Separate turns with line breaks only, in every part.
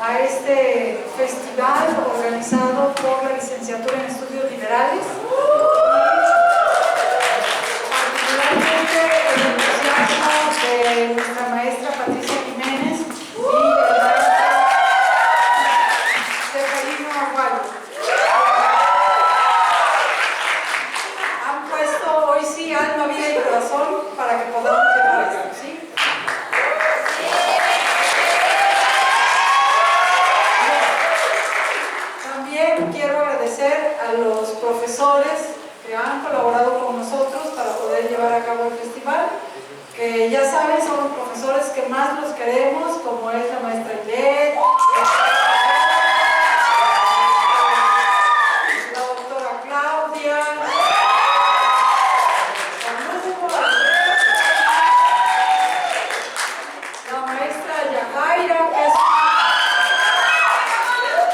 a este festival organizado por la Licenciatura en Estudios Liberales. Particularmente el entusiasmo de nuestra maestra Patricia Jiménez y el maestro Seferino Aguayo. Han puesto hoy sí alma, vida y corazón para que podamos llevar esto, ¿sí? También quiero agradecer a los profesores que han colaborado con nosotros para poder llevar a cabo el festival, que ya saben, son los profesores que más los queremos, como es la maestra Ilet, la doctora Claudia, la maestra Yajaira,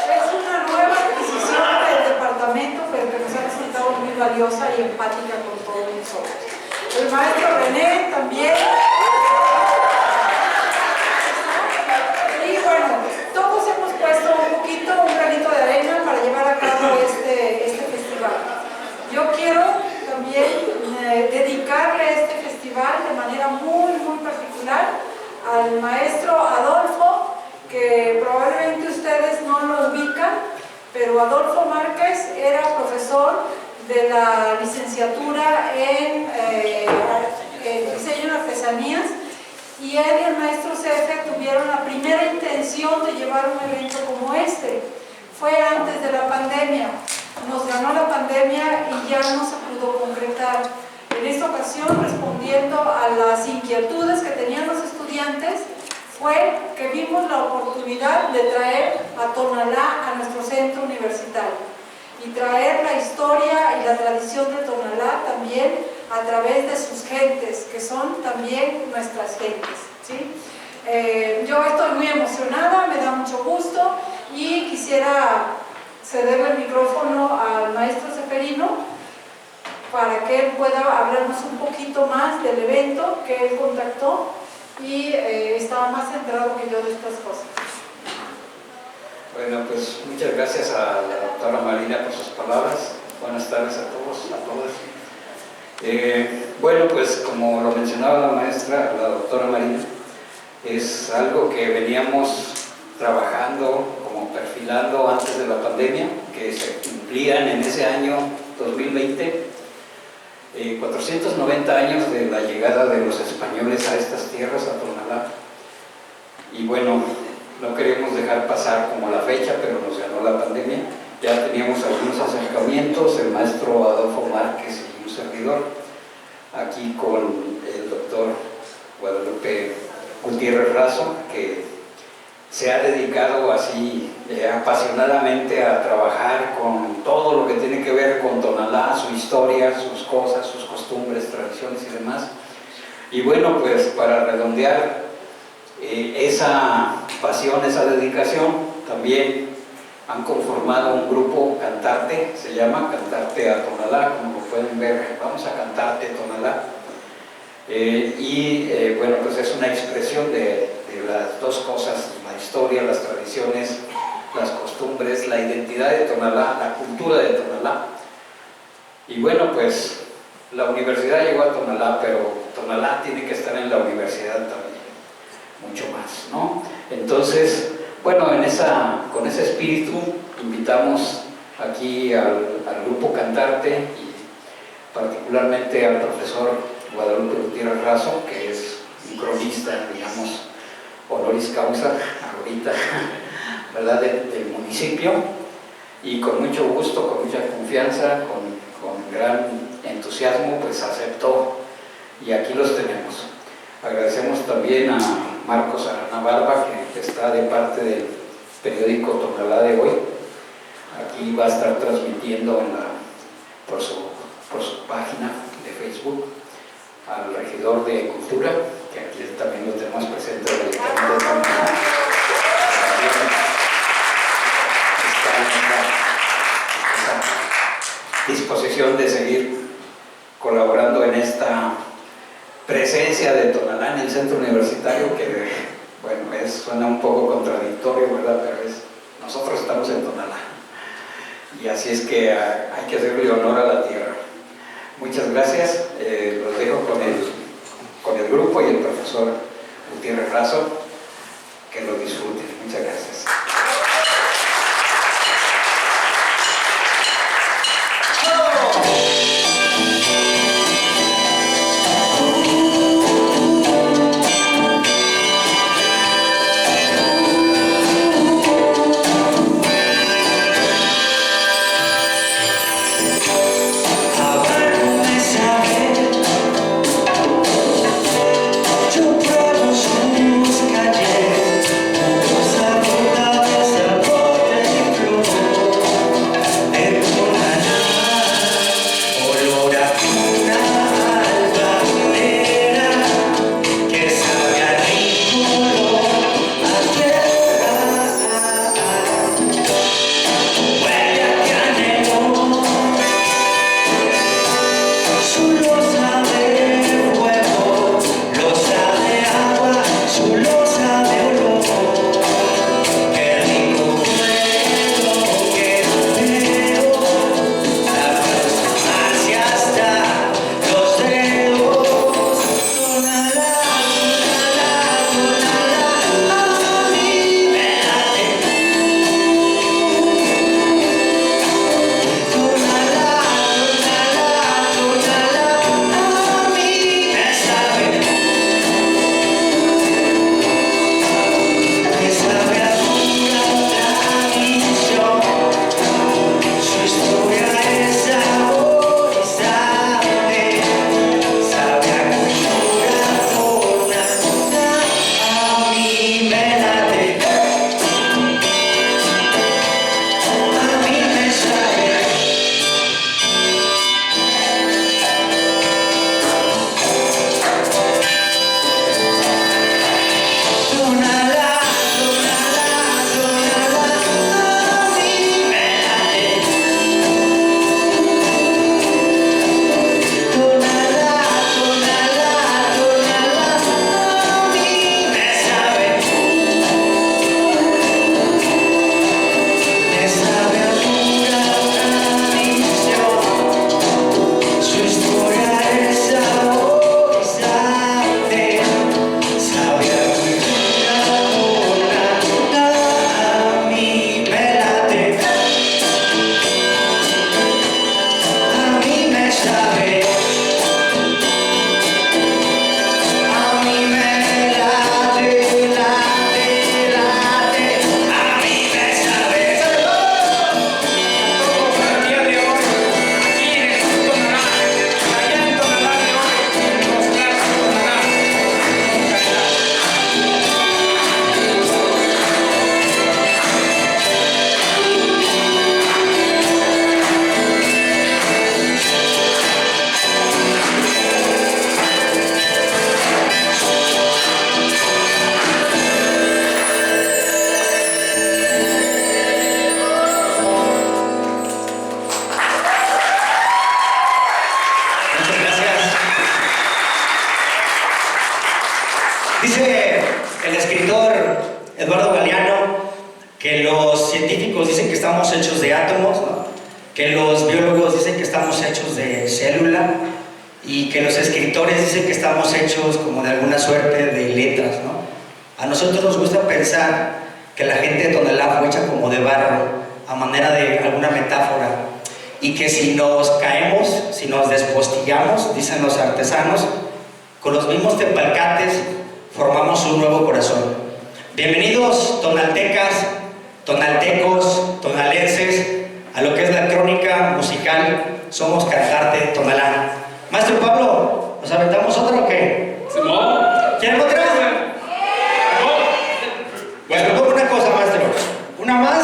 que es una nueva adquisición del departamento, pero que nos ha resultado muy valiosa y empática con todos nosotros. El maestro René también. Y bueno, todos hemos puesto un granito de arena para llevar a cabo este festival. Yo quiero también dedicarle este festival de manera muy particular al maestro Adolfo, que probablemente ustedes no lo ubican, pero Adolfo Márquez era profesor de la licenciatura en diseño y artesanías, y él y el maestro Cefe tuvieron la primera intención de llevar un evento como este. Fue antes de la pandemia, nos ganó la pandemia y ya no se pudo concretar. En esta ocasión, respondiendo a las inquietudes que tenían los estudiantes, fue que vimos la oportunidad de traer a Tonalá a nuestro centro universitario y traer la historia y la tradición de Tonalá también a través de sus gentes, que son también nuestras gentes, ¿sí? Yo estoy muy emocionada, me da mucho gusto y quisiera cederle el micrófono al maestro Seferino para que él pueda hablarnos un poquito más del evento que él contactó y estaba más centrado que yo de estas cosas.
Bueno, pues muchas gracias a la doctora Marina por sus palabras. Buenas tardes a todos, a todas. Bueno, pues como lo mencionaba la maestra, la doctora Marina, es algo que veníamos trabajando, como perfilando antes de la pandemia, que se cumplían en ese año 2020, 490 años de la llegada de los españoles a estas tierras, a Tonalá. Y bueno, no queríamos dejar pasar como la fecha, pero nos ganó la pandemia. Ya teníamos algunos acercamientos, el maestro Adolfo Márquez y un servidor, aquí con el doctor Guadalupe Gutiérrez Razo, que se ha dedicado así apasionadamente a trabajar con todo lo que tiene que ver con Tonalá, su historia, sus cosas, sus costumbres, tradiciones y demás. Y bueno, pues para redondear esa pasión, esa dedicación, también han conformado un grupo Cantarte, se llama Cantarte a Tonalá, como lo pueden ver, vamos a cantarte Tonalá. Bueno, pues es una expresión de las dos cosas, la historia, las tradiciones, las costumbres, la identidad de Tonalá, la cultura de Tonalá. Y bueno, pues la universidad llegó a Tonalá, pero Tonalá tiene que estar en la universidad también, mucho más, ¿no? Entonces, bueno, con ese espíritu invitamos aquí al grupo Cantarte y particularmente al profesor Guadalupe Gutiérrez Razo, que es un cronista, digamos, honoris causa ahorita, ¿verdad?, del municipio, y con mucho gusto, con mucha confianza, con gran entusiasmo, pues aceptó, y aquí los tenemos. Agradecemos también a Marcos Arana Barba, que está de parte del periódico Tonalá de hoy. Aquí va a estar transmitiendo por su página de Facebook, al regidor de Cultura, que aquí también lo tenemos presente, el Ayuntamiento de Tonalá. Está en esa disposición de seguir colaborando en esta presencia de Tonalá en el centro universitario, que bueno, es suena un poco contradictorio, ¿verdad? Pero nosotros estamos en Tonalá. Y así es que hay que hacerle honor a la tierra. Muchas gracias. Los dejo con el grupo y el profesor Gutiérrez Razo. Que lo disfruten. Muchas gracias.
Dice el escritor Eduardo Galeano que los científicos dicen que estamos hechos de átomos, ¿no? Que los biólogos dicen que estamos hechos de célula y que los escritores dicen que estamos hechos como de alguna suerte de letras, ¿no? A nosotros nos gusta pensar que la gente de Tonalá fue hecha como de barro, a manera de alguna metáfora, y que si nos caemos, si nos despostillamos, dicen los artesanos, con los mismos tepalcates formamos un nuevo corazón. Bienvenidos tonaltecas, tonaltecos, tonalenses, a lo que es la crónica musical Somos Cantarte Tonalá. Maestro Pablo, ¿nos aventamos otra o qué? ¿Quieren otra? Pues propongo una cosa, maestro. Una más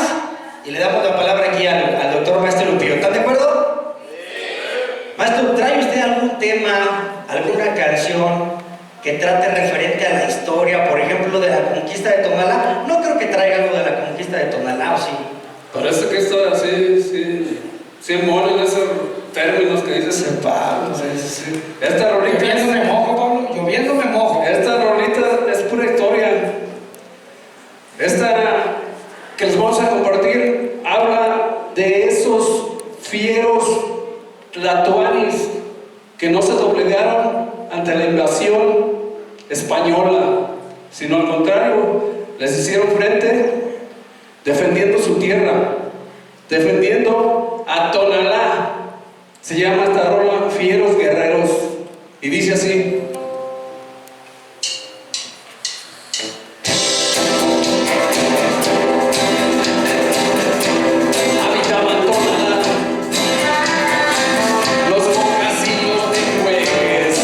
y le damos la palabra aquí al doctor Maestro Lupillo. ¿Están de acuerdo? Sí. Maestro, ¿trae usted algún tema, alguna canción que trate referente a la historia, por ejemplo, de la conquista de Tonalá? No creo que traiga algo de la conquista de Tonalá, ¿o sí?
Parece que esto sí molen esos términos que dice San Pablo. Sí. Esta rolita...
Lloviendo me mojo, Pablo, lloviendo me mojo.
Esta rolita es pura historia. Esta que les vamos a compartir habla de esos fieros tlatoanis que no se doblegaron ante la invasión española, sino al contrario, les hicieron frente defendiendo su tierra, defendiendo a Tonalá. Se llama esta rola Fieros Guerreros y dice así: habitaban Tonalá los mocasinos de Juegues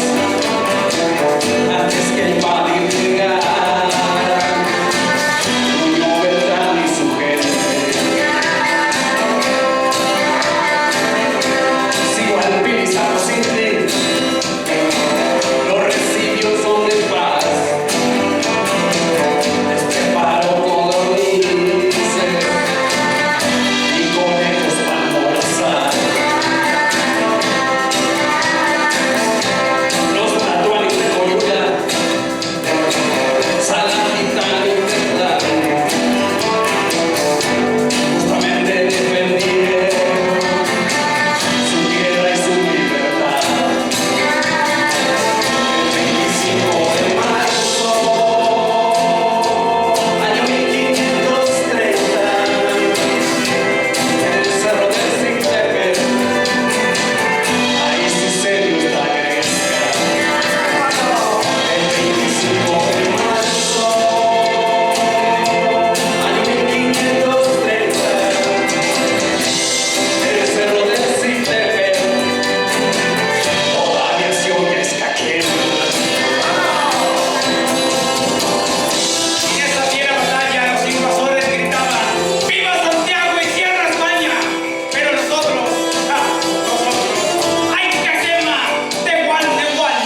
antes que invadir llegara Julio Beltrán y su gente. Sigo al Pizarro City, los residuos son de paz. Les preparo codornices y conejos para almorzar. Los tatuajes de Coyula, Saladita y Tetlán, justamente defendieron su tierra y su libertad. El 25 de marzo, año 1530, en el cerro del Cictepe, ahí sucedió esta gresca. El 25 de marzo, año 1530, en el cerro del Cictepe, todavía se oye escaqueo.
En esa fiera batalla los invasores gritaban: ¡Viva Santiago y Tierra España! Pero nosotros, ¡ay que quema! ¡De igual, de igual!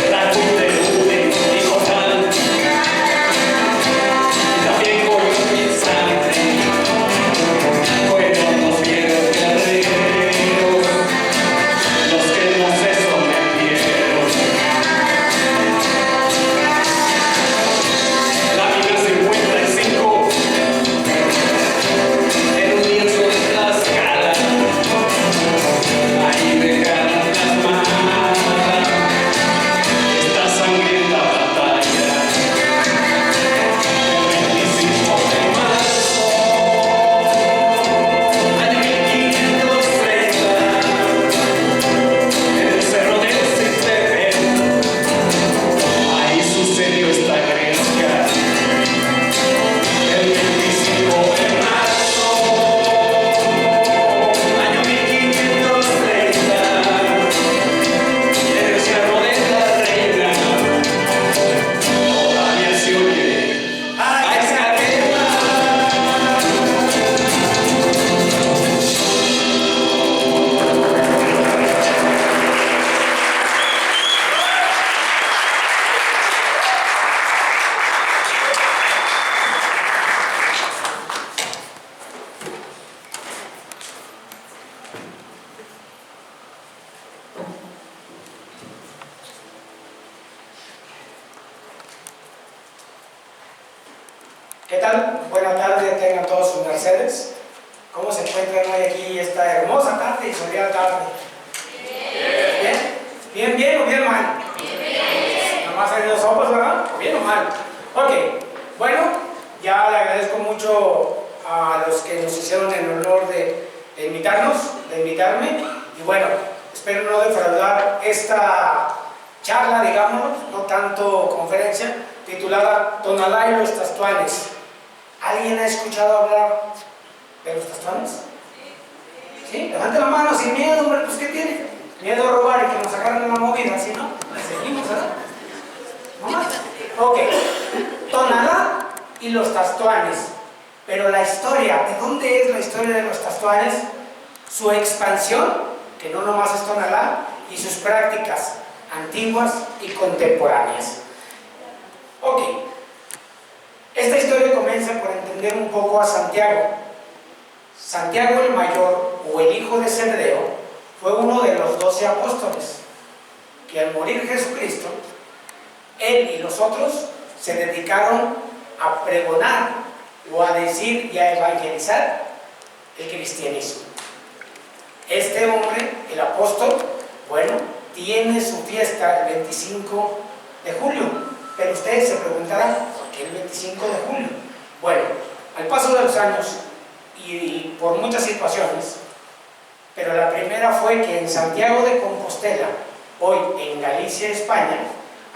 Tlacuitetute y Jotán, y también Coyol y Sangre, fueron los fieros guerreros, los que no se sometieron. La mina 55, en un lienzo de Tlaxcala, ahí dejaron plasmada esta sangrienta batalla. El 25 de marzo, año 1530, en el cerro del Cictepe, ahí sucedió esta gresca. El 25 de marzo, año 1530, en el cerro de la Reina, todavía se oye a escaquema.
¿Qué tal? Buena tarde, tengan todos sus mercedes. ¿Cómo se encuentran hoy aquí esta hermosa tarde y soleada tarde? ¿Bien? ¿Bien, bien o bien mal? Nomás hay dos ojos, ¿verdad? ¿Bien o mal? Ok, bueno, ya le agradezco mucho a los que nos hicieron el honor de invitarme. Y bueno, espero no defraudar esta charla, digámoslo, no tanto conferencia, titulada Tonalá y los Tlaxtuanes. ¿Alguien ha escuchado hablar de los Tlaxtuanes? ¿Sí? Levante la mano sin miedo, hombre, pues ¿qué tiene? Miedo a robar y que nos agarren una movida, ¿sí no? Seguimos, ¿verdad? ¿No más? Ok. Tonalá y los Tlaxtuanes. Pero la historia, ¿de dónde es la historia de los Tlaxtuanes? Su expansión, que no nomás es Tonalá, y sus prácticas antiguas y contemporáneas. Ok. Esta historia comienza por entender un poco a Santiago. Santiago el Mayor, o el hijo de Cerdeo, fue 12 apóstoles, que al morir Jesucristo, él y los otros se dedicaron a pregonar o a decir y a evangelizar el cristianismo. Este hombre, el apóstol, bueno, tiene su fiesta el 25 de julio, pero ustedes se preguntarán, ¿por qué el 25 de julio? Bueno, al paso de los años y por muchas situaciones, pero la primera fue que en Santiago de Compostela, hoy en Galicia, España,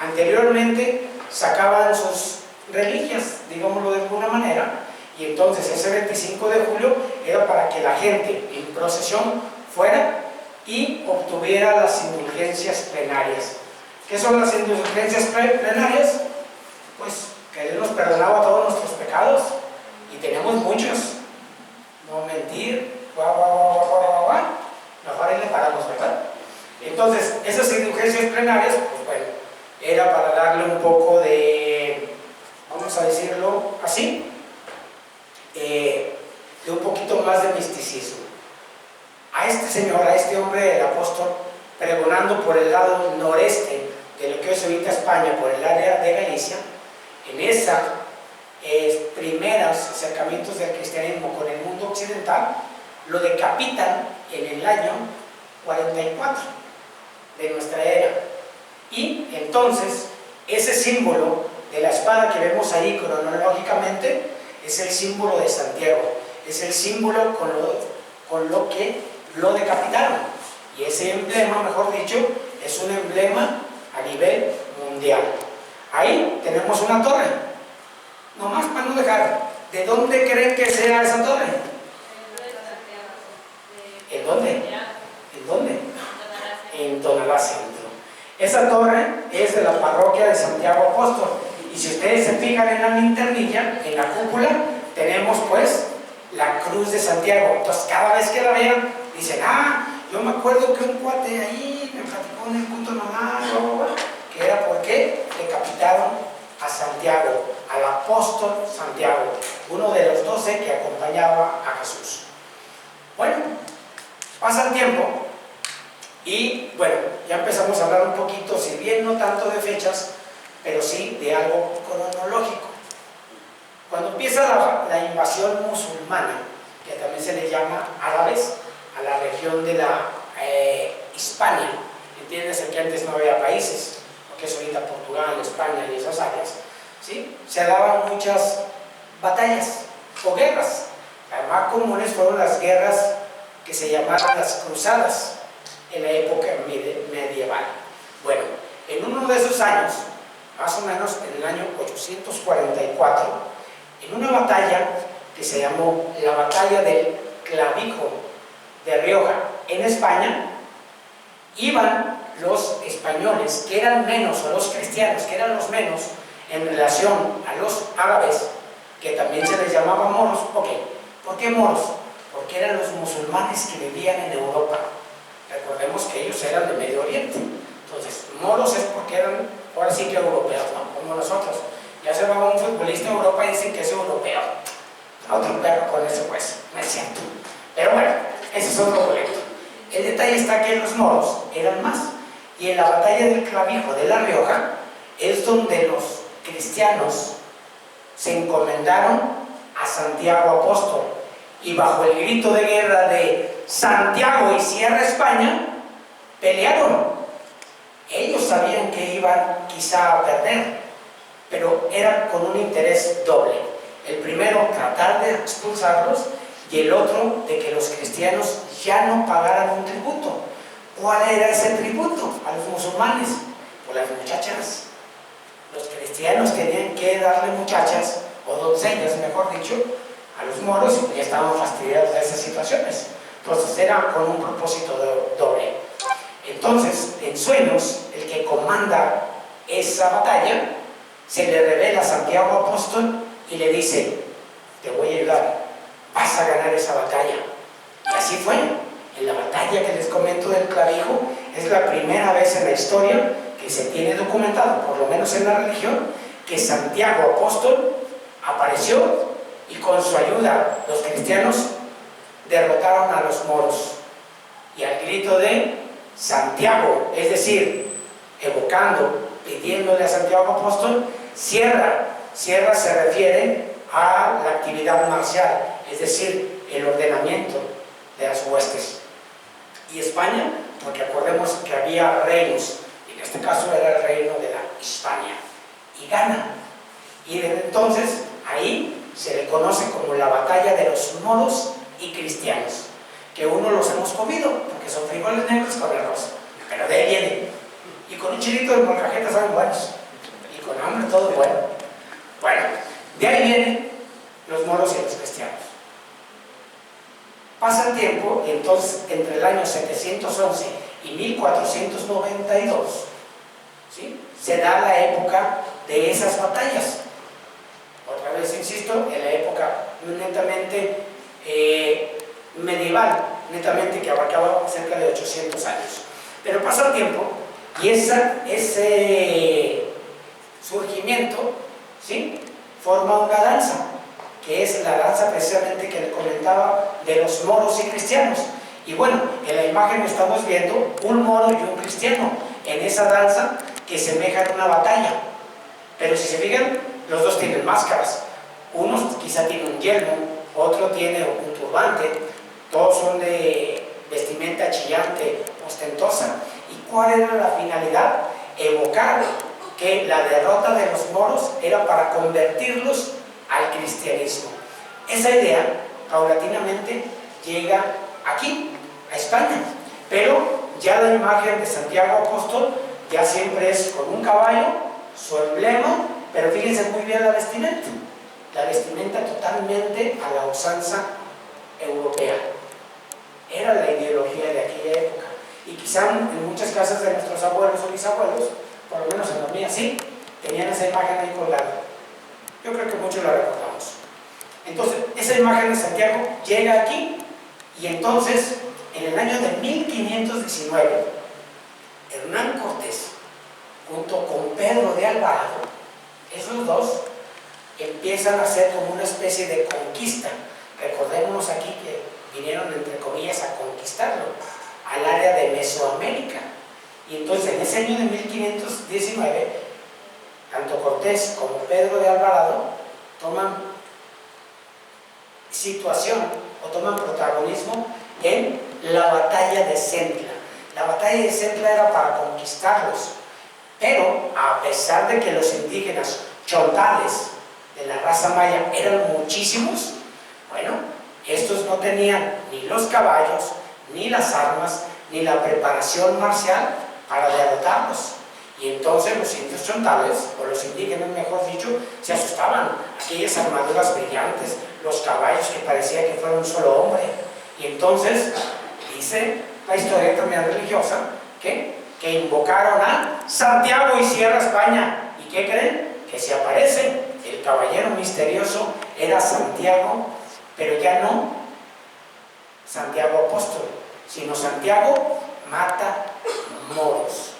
anteriormente sacaban sus reliquias, digámoslo de alguna manera, y entonces ese 25 de julio era para que la gente en procesión fuera y obtuviera las indulgencias plenarias. ¿Qué son las indulgencias plenarias? Pues que Dios nos perdonaba todos nuestros pecados, y tenemos muchos. No mentir, mejor ahí le paramos, ¿verdad? Entonces, esas indulgencias plenarias, pues bueno, era para darle un poco de, vamos a decirlo así, de un poquito más de misticismo. A este señor, a este hombre, el apóstol, pregonando por el lado noreste de lo que es ahorita España, por el área de Galicia, en esas primeros acercamientos del cristianismo con el mundo occidental, lo decapitan en el año 44 de nuestra era. Y entonces, ese símbolo de la espada que vemos ahí cronológicamente es el símbolo de Santiago, es el símbolo con lo que lo decapitaron. Y ese emblema, mejor dicho, es un emblema a nivel mundial. Ahí tenemos una torre. Nomás para no dejar, ¿de dónde creen que sea esa torre? ¿En dónde? ¿En dónde? En Tonalá Centro. Esa torre es de la parroquia de Santiago Apóstol. Y si ustedes se fijan en la linternilla, en la cúpula, tenemos pues la cruz de Santiago. Entonces cada vez que la vean, dicen, yo me acuerdo que un cuate ahí me platicó en el punto normal, que era porque decapitaron a Santiago, al apóstol Santiago, uno de los 12 que acompañaba a Jesús. Bueno, pasa el tiempo y bueno, ya empezamos a hablar un poquito, si bien no tanto de fechas, pero sí de algo cronológico. Cuando empieza la invasión musulmana, que también se le llama árabes, a la región de la Hispania, entiéndase que antes no había países, lo que es ahorita Portugal, España y esas áreas, ¿sí? Se daban muchas batallas o guerras. Las más comunes fueron las guerras que se llamaban las cruzadas en la época medieval. Bueno, en uno de esos años, más o menos en el año 844, en una batalla que se llamó la batalla del Clavijo de Rioja en España, iban los españoles, que eran menos, o los cristianos, que eran los menos en relación a los árabes, que también se les llamaba moros. ¿Por qué moros? Porque eran los musulmanes que vivían en Europa. Recordemos que ellos eran de Medio Oriente. Entonces, moros es porque eran, ahora sí que europeos, ¿no? Como nosotros. Ya se va un futbolista a Europa y dicen que es europeo. Otro perro con eso, pues, no es cierto. Pero bueno, ese es otro boleto. El detalle está que los moros eran más. Y en la batalla del Clavijo de La Rioja es donde los cristianos se encomendaron a Santiago Apóstol. Y bajo el grito de guerra de Santiago y cierra España, pelearon. Ellos sabían que iban quizá a perder, pero era con un interés doble. El primero, tratar de expulsarlos, y el otro, de que los cristianos ya no pagaran un tributo. ¿Cuál era ese tributo a los musulmanes? Por las muchachas. Los cristianos tenían que darle muchachas, o doncellas, mejor dicho, a los moros, y ya estaban fastidiados de esas situaciones. Entonces era con un propósito doble. Entonces, en sueños, el que comanda esa batalla se le revela a Santiago Apóstol y le dice: te voy a ayudar, vas a ganar esa batalla. Y así fue. En la batalla que les comento del Clavijo, es la primera vez en la historia que se tiene documentado, por lo menos en la religión, que Santiago Apóstol apareció y con su ayuda los cristianos derrotaron a los moros. Y al grito de Santiago, es decir, evocando, pidiéndole a Santiago apóstol, Sierra. Sierra se refiere a la actividad marcial, es decir, el ordenamiento de las huestes. Y España, porque acordemos que había reinos, y en este caso era el reino de la Hispania, y gana. Y desde entonces, ahí se le conoce como la batalla de los moros y cristianos, que uno los hemos comido, porque son frijoles negros con arroz, pero de ahí viene. Y con un chilito de molcajete saben buenos, y con hambre todo bueno. Bueno, de ahí vienen los moros y los cristianos. Pasa el tiempo y entonces entre el año 711 y 1492, ¿sí?, se da la época de esas batallas. Otra vez insisto, en la época netamente medieval, netamente que abarcaba cerca de 800 años. Pero pasa el tiempo y ese surgimiento, ¿sí?, forma una danza, que es la danza precisamente que le comentaba de los moros y cristianos. Y bueno, en la imagen estamos viendo un moro y un cristiano en esa danza que semeja una batalla. Pero si se fijan, los dos tienen máscaras. Uno quizá tiene un yelmo, otro tiene un turbante, todos son de vestimenta chillante, ostentosa. ¿Y cuál era la finalidad? Evocar que la derrota de los moros era para convertirlos al cristianismo. Esa idea paulatinamente llega aquí, a España, pero ya la imagen de Santiago Apóstol ya siempre es con un caballo, su emblema, pero fíjense muy bien la vestimenta totalmente a la usanza europea. Era la ideología de aquella época, y quizá en muchas casas de nuestros abuelos o bisabuelos, por lo menos en la mía sí, tenían esa imagen ahí colgada. Yo creo que muchos la recordamos. Entonces, esa imagen de Santiago llega aquí, y entonces, en el año de 1519, Hernán Cortés, junto con Pedro de Alvarado, esos dos empiezan a hacer como una especie de conquista. Recordémonos aquí que vinieron, entre comillas, a conquistarlo, al área de Mesoamérica. Y entonces, en ese año de 1519, tanto Cortés como Pedro de Alvarado toman situación o toman protagonismo en la batalla de Centla. La batalla de Centla era para conquistarlos, pero a pesar de que los indígenas chontales de la raza maya eran muchísimos, bueno, estos no tenían ni los caballos, ni las armas, ni la preparación marcial para derrotarlos. Y entonces los indios chontales, o los indígenas mejor dicho, se asustaban. Aquellas armaduras brillantes, los caballos que parecía que fueran un solo hombre. Y entonces dice la historia también religiosa que invocaron a Santiago y Sierra España. ¿Y qué creen? Que se aparece el caballero misterioso, era Santiago, pero ya no Santiago Apóstol, sino Santiago mata moros.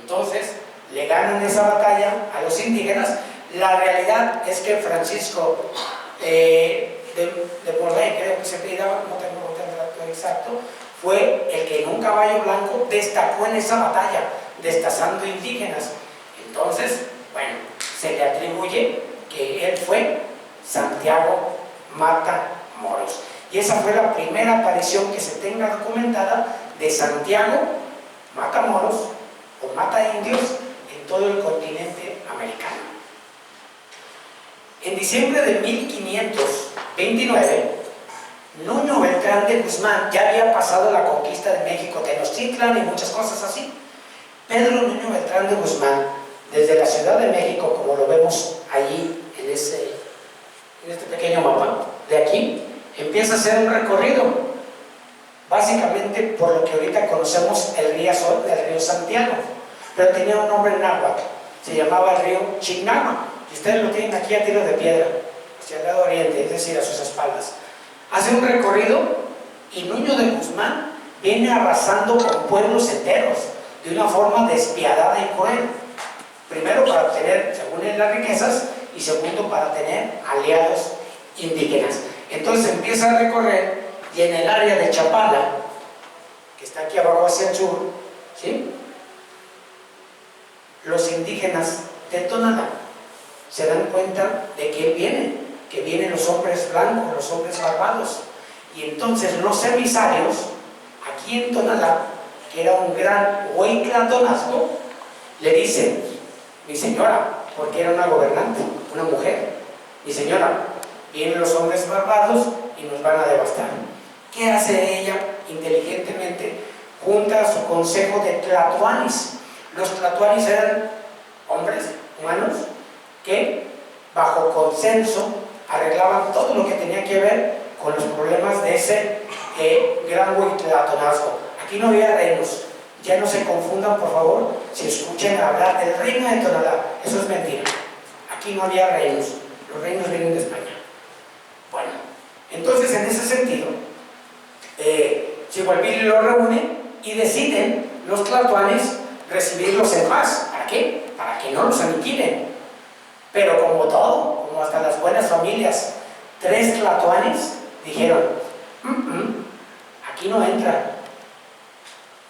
Entonces le ganan esa batalla a los indígenas. La realidad es que Francisco de Borré, creo que se pidaba, no tengo el dato exacto, fue el que en un caballo blanco destacó en esa batalla, destazando indígenas. Entonces, bueno, se le atribuye que él fue Santiago mata moros. Y esa fue la primera aparición que se tenga documentada de Santiago mata moros o mata indios en todo el continente americano. En diciembre de 1529, Nuño Beltrán de Guzmán ya había pasado la conquista de México, Tenochtitlan y muchas cosas así. Pedro Nuño Beltrán de Guzmán, desde la Ciudad de México, como lo vemos allí en este pequeño mapa de aquí, empieza a hacer un recorrido, básicamente por lo que ahorita conocemos el río Santiago, pero tenía un nombre náhuatl, se llamaba el río Chignama, y ustedes lo tienen aquí a tiro de piedra, hacia el lado oriente, es decir, a sus espaldas. Hace un recorrido y Nuño de Guzmán viene arrasando con pueblos enteros de una forma despiadada y cruel. Primero para obtener, según él, las riquezas, y segundo para tener aliados indígenas. Entonces empieza a recorrer y en el área de Chapala, que está aquí abajo hacia el sur, ¿sí? Los indígenas de Tonalá se dan cuenta de que vienen los hombres blancos, los hombres barbados. Y entonces los emisarios, aquí en Tonalá, que era un gran hueytlatonazgo, le dicen: mi señora, porque era una gobernante, una mujer, mi señora, vienen los hombres barbados y nos van a devastar. ¿Qué hace ella? Inteligentemente junta a su consejo de tlatoanis. Los tlatoanis eran hombres humanos que bajo consenso arreglaban todo lo que tenía que ver con los problemas de ese gran hueytlatonazgo. Aquí no había reinos, ya no se confundan por favor si escuchan hablar del reino de Tonalá, eso es mentira. Aquí no había reinos, los reinos vienen de España. Bueno, entonces en ese sentido, Xihualpili lo reúne y deciden los tlatoanis recibirlos en paz. ¿Para qué? Para que no los aniquilen. Pero como todo, como hasta las buenas familias, 3 tlatoanis dijeron: aquí no entran.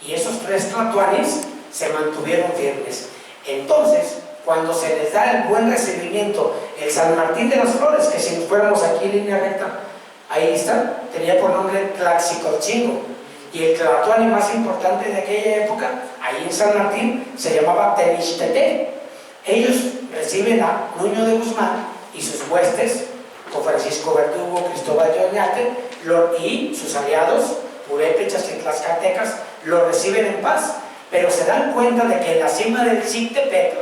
Y esos 3 tlatoanis se mantuvieron firmes. Entonces, cuando se les da el buen recibimiento, el San Martín de las Flores, que si nos fuéramos aquí en línea recta, ahí está, tenía por nombre Tlaxicotzingo, y el tlatoani más importante de aquella época, ahí en San Martín, se llamaba Temixtepec. Ellos reciben a Nuño de Guzmán y sus huestes, con Francisco Verdugo, Cristóbal de Oñate, y sus aliados, purépechas y tlaxcaltecas, lo reciben en paz, pero se dan cuenta de que en la cima del Xictepec,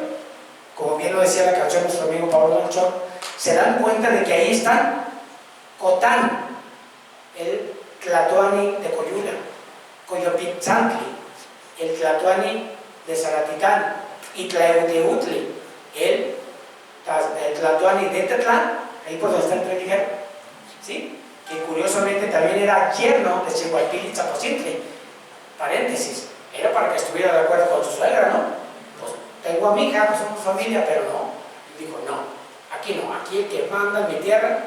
como bien lo decía la canción de nuestro amigo Pablo Melchor, se dan cuenta de que ahí están Cotán, el tlatoani de Coyula, Coyopitzantli, el tlatoani de Zaratitán, y Tlaehuteutli, el tlatoani de Tetlán, ahí por donde está el tren ligero, ¿sí? Que curiosamente también era yerno de Xihualpili Tzapocintli. Paréntesis, era para que estuviera de acuerdo con su suegra, ¿no? Pues tengo a mi hija, pues somos familia, pero no. Y dijo: no, aquí el que manda en mi tierra,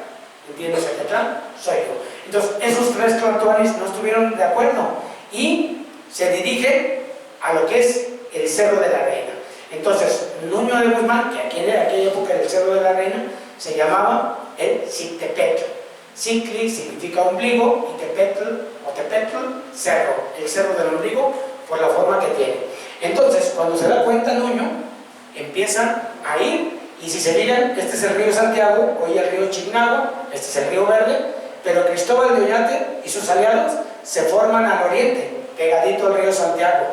¿entiendes? El Tetlán, soy yo. Entonces, esos 3 tlatoanis no estuvieron de acuerdo y se dirigen a lo que es el Cerro de la Reina. Entonces, Nuño de Guzmán, que aquí en aquella época el Cerro de la Reina se llamaba el Xictepec. Xictli significa ombligo y Tepetl o Tepetl, cerro, el cerro del ombligo, por la forma que tiene. Entonces, cuando se da cuenta Nuño, empiezan a ir, y si se fijan, este es el río Santiago, hoy el río Chignagua, este es el río Verde, pero Cristóbal de Oñate y sus aliados se forman al oriente, pegadito al río Santiago.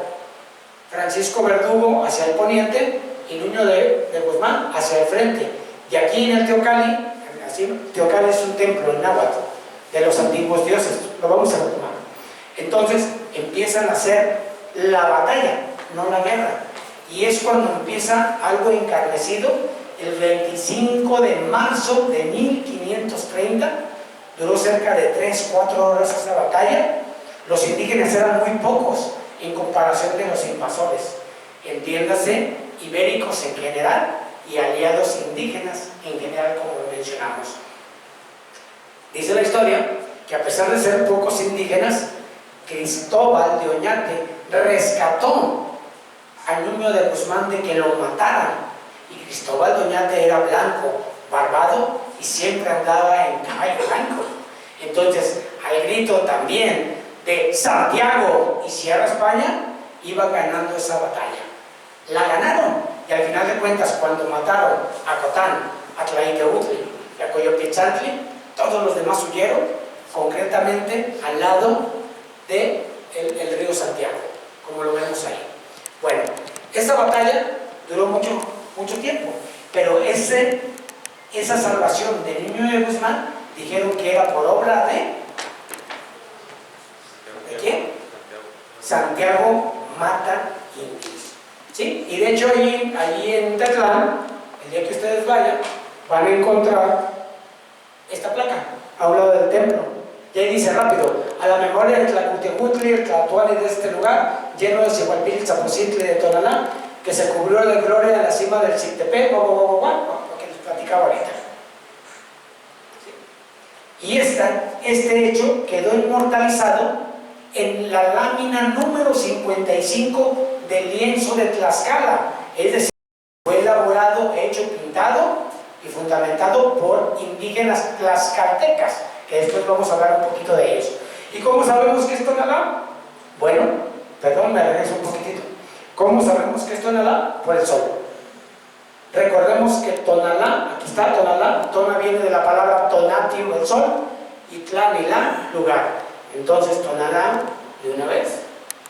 Francisco Verdugo hacia el poniente y Nuño de Guzmán hacia el frente. Y aquí en el Teocalli, Teocalli es un templo en náhuatl de los antiguos dioses, lo vamos a retomar. Entonces empiezan a hacer la batalla, no la guerra, y es cuando empieza algo encarnecido. El 25 de marzo de 1530, duró cerca de 3-4 horas esa batalla. Los indígenas eran muy pocos en comparación de los invasores, entiéndase, ibéricos en general y aliados indígenas en general, como lo mencionamos. Dice la historia que a pesar de ser pocos indígenas, Cristóbal de Oñate rescató a Nuño de Guzmán de que lo mataran. Y Cristóbal de Oñate era blanco, barbado y siempre andaba en caballo blanco. Entonces, al grito también de Santiago y Sierra España, iban ganando esa batalla. La ganaron, y al final de cuentas, cuando mataron a Cotán, a Tlaehuteutli y a Coyopitzantli, todos los demás huyeron, concretamente al lado del río Santiago, como lo vemos ahí. Bueno, esta batalla duró mucho tiempo, pero esa salvación de Nuño de Guzmán dijeron que era por obra ¿de quién? Santiago mata indios, ¿sí? Y de hecho allí en Tetlán, el día que ustedes vayan, van a encontrar esta placa a un lado del templo, y ahí dice rápido: a la memoria de Tlacutehuhtli, el tlatoani de este lugar, lleno de Xihualpili Tzapocintli de Tonalá, que se cubrió de gloria en la cima del Xictepec, lo que les platicaba ahorita. ¿Sí? Y este hecho quedó inmortalizado en la lámina número 55 del lienzo de Tlaxcala, es decir, fue elaborado, hecho, pintado y fundamentado por indígenas tlaxcaltecas, que después vamos a hablar un poquito de ellos. ¿Y cómo sabemos que es Tonalá? Bueno, perdón, me regreso un poquitito. ¿Cómo sabemos que es Tonalá? Por el sol. Recordemos que Tonalá, aquí está Tonalá, Tona viene de la palabra tonatio, el sol, y Tlanilá, lugar. Entonces Tonalá, de una vez,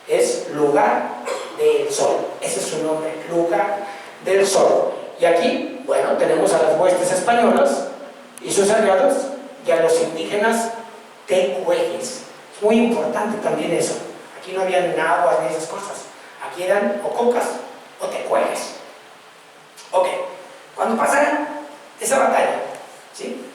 es lugar del sol. Ese es su nombre, lugar del sol. Y aquí, bueno, tenemos a las huestes españolas y sus aliados y a los indígenas tecuejes. Es muy importante también eso. Aquí no había náhuatl ni esas cosas. Aquí eran o cocas o tecuejes. Ok, cuando pasa esa batalla, ¿sí?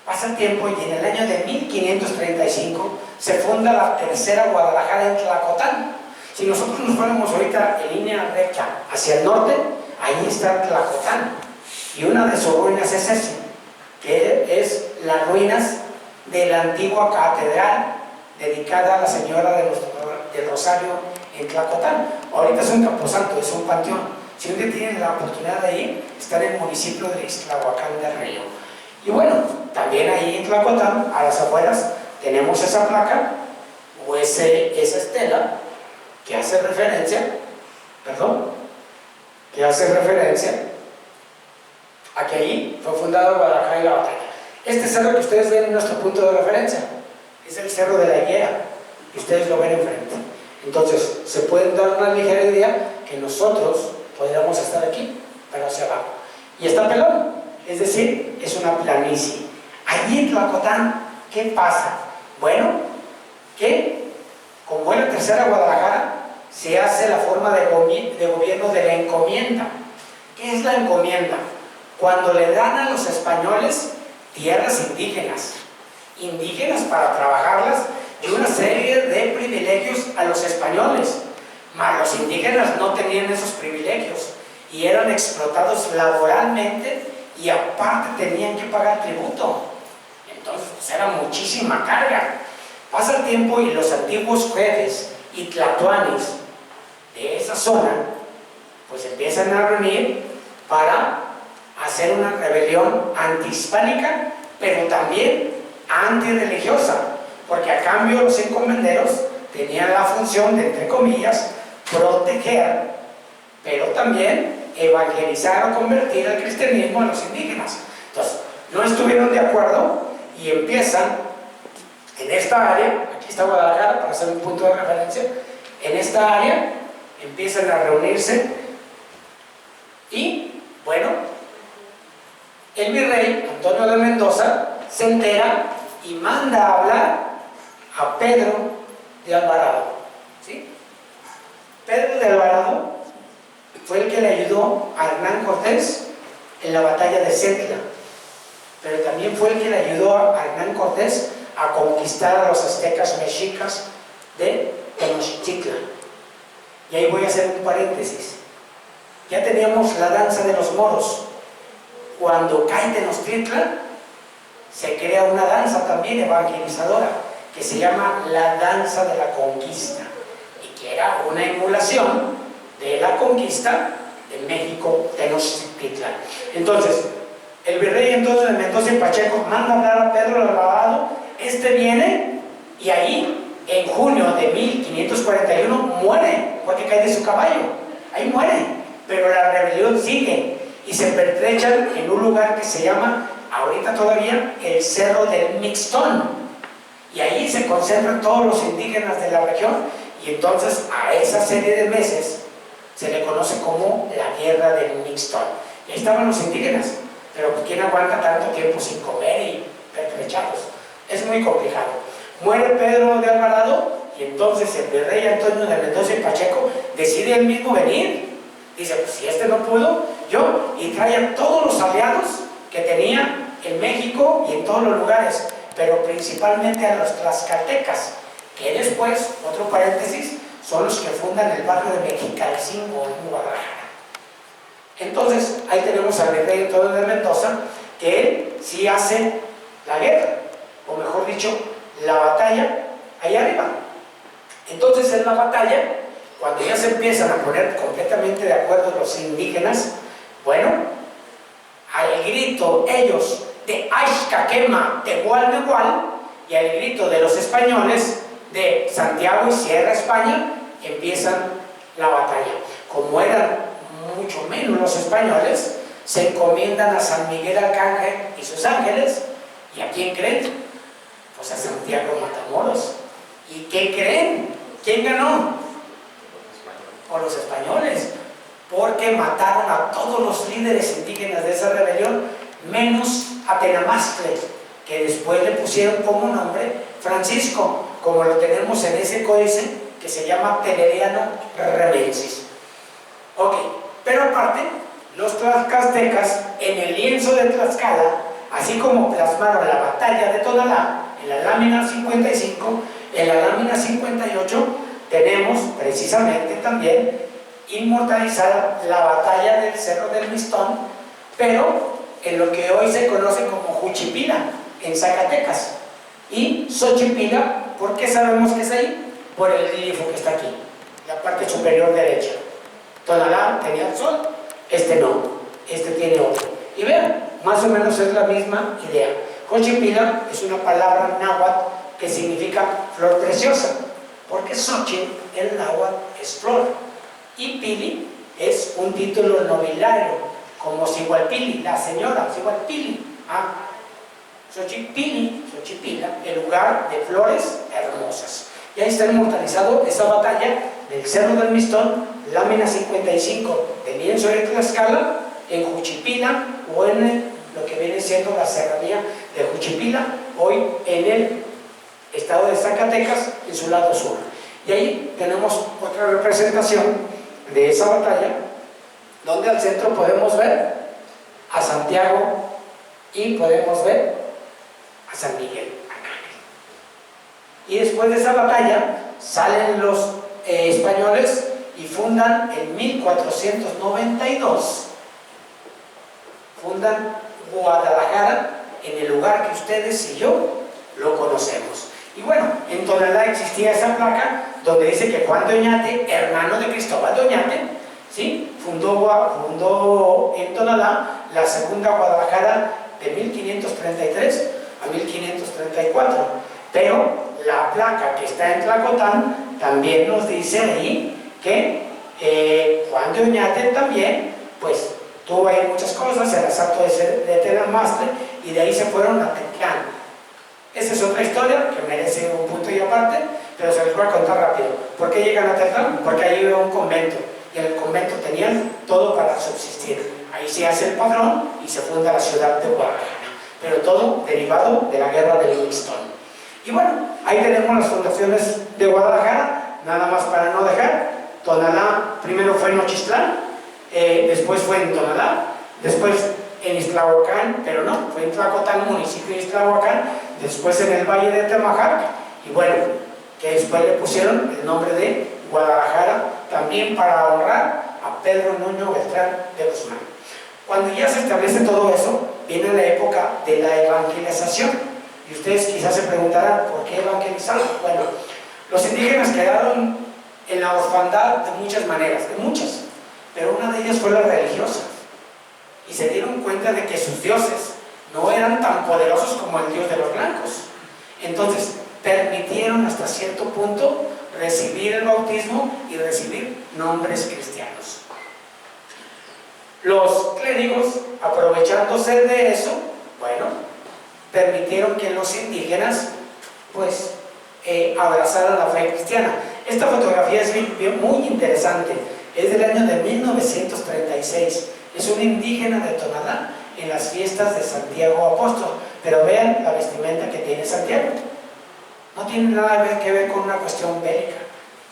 Pasa el tiempo y en el año de 1535 se funda la tercera Guadalajara en Tlacotán. Si nosotros nos fuéramos ahorita en línea recta hacia el norte, ahí está Tlacotán. Y una de sus ruinas es esa, que es las ruinas de la antigua catedral dedicada a la Señora del Rosario en Tlacotán. Ahorita es un camposanto, es un panteón. Si usted tiene la oportunidad de ir, está en el municipio de Ixtlahuacán del Río. Y bueno, también ahí en Tlacotán, a las afueras, tenemos esa placa o esa estela que hace referencia, a que ahí fue fundado Guadalajara y la batalla. Este cerro que ustedes ven en nuestro punto de referencia es el Cerro de la Higuera, y ustedes lo ven enfrente. Entonces, se pueden dar una ligera idea que nosotros podríamos estar aquí, pero hacia abajo. Y está pelón, es decir, es una planicie. Allí en Tlacotán, ¿qué pasa? Bueno, que como en la tercera Guadalajara, se hace la forma de gobierno de la encomienda. ¿Qué es la encomienda? Cuando le dan a los españoles tierras indígenas para trabajarlas y una serie de privilegios a los españoles. Mas los indígenas no tenían esos privilegios y eran explotados laboralmente y aparte tenían que pagar tributo. Entonces pues era muchísima carga. Pasa el tiempo y los antiguos jefes y tlatoanis de esa zona pues empiezan a reunir para hacer una rebelión antihispánica, pero también antirreligiosa, porque a cambio los encomenderos tenían la función de, entre comillas, proteger, pero también evangelizar o convertir al cristianismo a los indígenas. Entonces, no estuvieron de acuerdo y empiezan en esta área, aquí está Guadalajara para hacer un punto de referencia, en esta área empiezan a reunirse y, bueno, el virrey Antonio de Mendoza se entera y manda a hablar a Pedro de Alvarado, ¿sí? Pedro de Alvarado fue el que le ayudó a Hernán Cortés en la batalla de Setla, pero también fue el que le ayudó a Hernán Cortés a conquistar a los aztecas mexicas de Tenochtitlan. Y ahí voy a hacer un paréntesis. Ya teníamos la danza de los moros. Cuando cae Tenochtitlan, se crea una danza también evangelizadora que se llama la danza de la conquista, y que era una emulación de la conquista de México, Tenochtitlan. Entonces, el virrey entonces de Mendoza y Pacheco manda a hablar a Pedro de Alvarado. Este viene y ahí, en junio de 1541, muere porque cae de su caballo. Ahí muere, pero la rebelión sigue y se pertrechan en un lugar que se llama, ahorita todavía, el Cerro del Mixtón. Y ahí se concentran todos los indígenas de la región, y entonces a esa serie de meses se le conoce como la Guerra del Mixtón. Y ahí estaban los indígenas, pero ¿quién aguanta tanto tiempo sin comer y pertrechados? Es muy complicado. Muere Pedro de Alvarado, y entonces el virrey Antonio de Mendoza y Pacheco decide él mismo venir. Dice, pues si este no pudo, yo, y trae a todos los aliados que tenía en México y en todos los lugares, pero principalmente a los tlaxcaltecas, que después, otro paréntesis, son los que fundan el barrio de Mexicalcingo en Guadalajara. Entonces, ahí tenemos al virrey Antonio de Mendoza, que él sí hace la guerra, o mejor dicho, la batalla allá arriba. Entonces en la batalla, cuando ya se empiezan a poner completamente de acuerdo los indígenas, bueno, al grito ellos de Axcaquema, Tehual, Nehual, y al grito de los españoles de Santiago y Sierra España, empiezan la batalla. Como eran mucho menos los españoles, se encomiendan a San Miguel Arcángel y sus ángeles. ¿Y a quién creen? Pues a Santiago Matamoros. ¿Y qué creen? ¿Quién ganó? Por los españoles, porque mataron a todos los líderes indígenas de esa rebelión, menos a Tenamastla, que después le pusieron como nombre Francisco, como lo tenemos en ese códice que se llama Teleriano Remensis. Ok, pero aparte, los tlaxcaltecas en el lienzo de Tlaxcala, así como plasmaron la batalla de Tonalá en la lámina 55, en la lámina 58 tenemos precisamente también inmortalizada la batalla del Cerro del Mistón, pero en lo que hoy se conoce como Juchipila, en Zacatecas, y Xochipila. ¿Por qué sabemos que es ahí? Por el glifo que está aquí, la parte superior derecha. Tonalá tenía el sol, este no, este tiene otro. Y vean, más o menos es la misma idea. Xochipila es una palabra náhuatl que significa flor preciosa, porque Xochitl en náhuatl es flor, y Pili es un título nobiliario, como Sigualpili, la señora Sigualpili. Xochipili, Xochipila, el lugar de flores hermosas. Y ahí está inmortalizado esa batalla del Cerro del Mistón, lámina 55 del lienzo de Tlaxcala, en Juchipila, o en lo que viene siendo la serranía de Juchipila, hoy en el estado de Zacatecas, en su lado sur. Y ahí tenemos otra representación de esa batalla, donde al centro podemos ver a Santiago y podemos ver a San Miguel Arcángel. Y después de esa batalla salen los españoles y fundan en 1492, fundan Guadalajara, en el lugar que ustedes y yo lo conocemos. Y bueno, en Tonalá existía esa placa donde dice que Juan de Oñate, hermano de Cristóbal de Oñate, ¿sí?, fundó en Tonalá la segunda Guadalajara de 1533 a 1534. Pero la placa que está en Tlacotán también nos dice ahí que Juan de Oñate también, pues, tuvo ahí muchas cosas, el asalto de Tenamastla, y de ahí se fueron a Tetlán. Esa es otra historia que merece un punto y aparte, pero se los voy a contar rápido. ¿Por qué llegan a Tetlán? Porque ahí había un convento, y en el convento tenían todo para subsistir. Ahí se hace el padrón y se funda la ciudad de Guadalajara, pero todo derivado de la guerra del Mistón. Y bueno, ahí tenemos las fundaciones de Guadalajara, nada más para no dejar. Tonalá primero fue en Nochistlán, después fue en Tonalá, después en Iztlahuacán, pero no, fue en Tlacotán, municipio de Iztlahuacán, después en el Valle de Temajac, y bueno, que después le pusieron el nombre de Guadalajara, también para honrar a Pedro Nuño Beltrán de Guzmán. Cuando ya se establece todo eso, viene la época de la evangelización, y ustedes quizás se preguntarán, ¿por qué evangelizar? Bueno, los indígenas quedaron en la orfandad de muchas maneras, de muchas, pero una de ellas fue la religiosa, y se dieron cuenta de que sus dioses no eran tan poderosos como el dios de los blancos. Entonces permitieron hasta cierto punto recibir el bautismo y recibir nombres cristianos. Los clérigos, aprovechándose de eso, bueno, permitieron que los indígenas pues abrazaran la fe cristiana. Esta fotografía es muy interesante, es del año de 1936, es un indígena de Tonalá en las fiestas de Santiago Apóstol, pero vean la vestimenta que tiene Santiago. No tiene nada que ver con una cuestión bélica,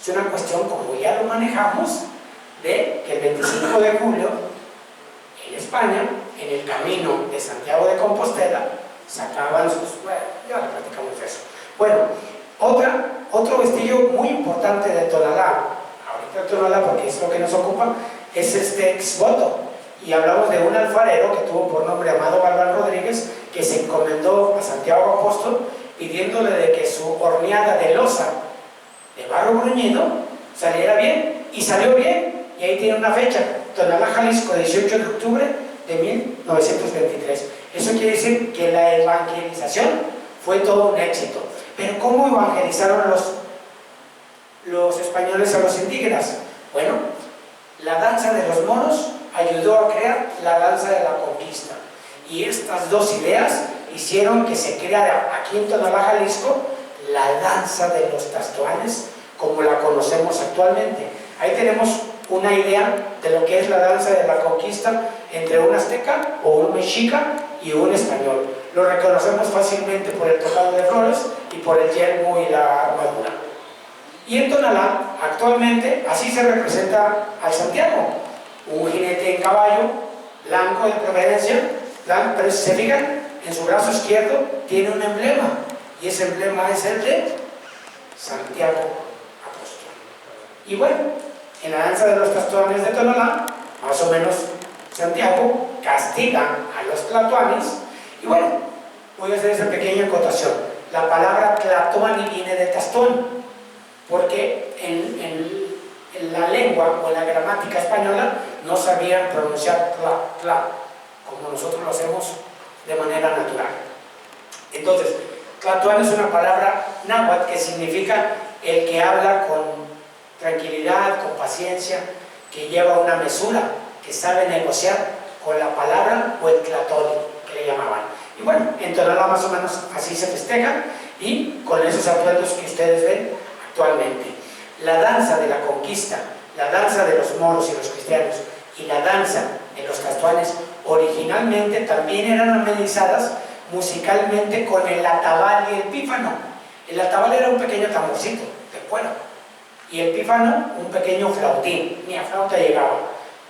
es una cuestión, como ya lo manejamos, de que el 25 de julio en España, en el camino de Santiago de Compostela, sacaban sus... Bueno, ya lo platicamos de eso. Bueno, otro vestillo muy importante de Tonalá, ahorita Tonalá porque es lo que nos ocupa, es este exvoto. Y hablamos de un alfarero que tuvo por nombre Amado Galván Rodríguez, que se encomendó a Santiago Apóstol pidiéndole de que su horneada de loza de barro bruñido saliera bien, y salió bien, y ahí tiene una fecha, Tonalá, Jalisco, 18 de octubre de 1923. Eso quiere decir que la evangelización fue todo un éxito. Pero ¿cómo evangelizaron los españoles a los indígenas? Bueno, la danza de los moros ayudó a crear la danza de la conquista, y estas dos ideas hicieron que se creara aquí en Tonalá, Jalisco, la danza de los tastuanes como la conocemos actualmente. Ahí tenemos una idea de lo que es la danza de la conquista entre un azteca o un mexica y un español. Lo reconocemos fácilmente por el tocado de flores y por el yelmo y la armadura. Y en Tonalá, actualmente, así se representa al Santiago: un jinete en caballo, blanco de preferencia, pero si se fijan, en su brazo izquierdo tiene un emblema, y ese emblema es el de Santiago Apóstol. Y bueno, en la danza de los tastuanes de Tonalá, más o menos Santiago castiga a los tlatoanis. Y bueno, voy a hacer esa pequeña acotación. La palabra tlatoani viene de tastón, porque en la lengua o en la gramática española no sabían pronunciar tla, como nosotros lo hacemos de manera natural. Entonces, tlatoani es una palabra náhuatl que significa el que habla con tranquilidad, con paciencia, que lleva una mesura, que sabe negociar con la palabra, o el tlatoli, que le llamaban. Y bueno, en Tonalá más o menos así se festeja, y con esos atuendos que ustedes ven actualmente. La danza de la conquista, la danza de los moros y los cristianos, y la danza de los tastuanes originalmente también eran amenizadas musicalmente con el atabal y el pífano. El atabal era un pequeño tamborcito de cuero, y el pífano un pequeño flautín, ni a flauta llegaba,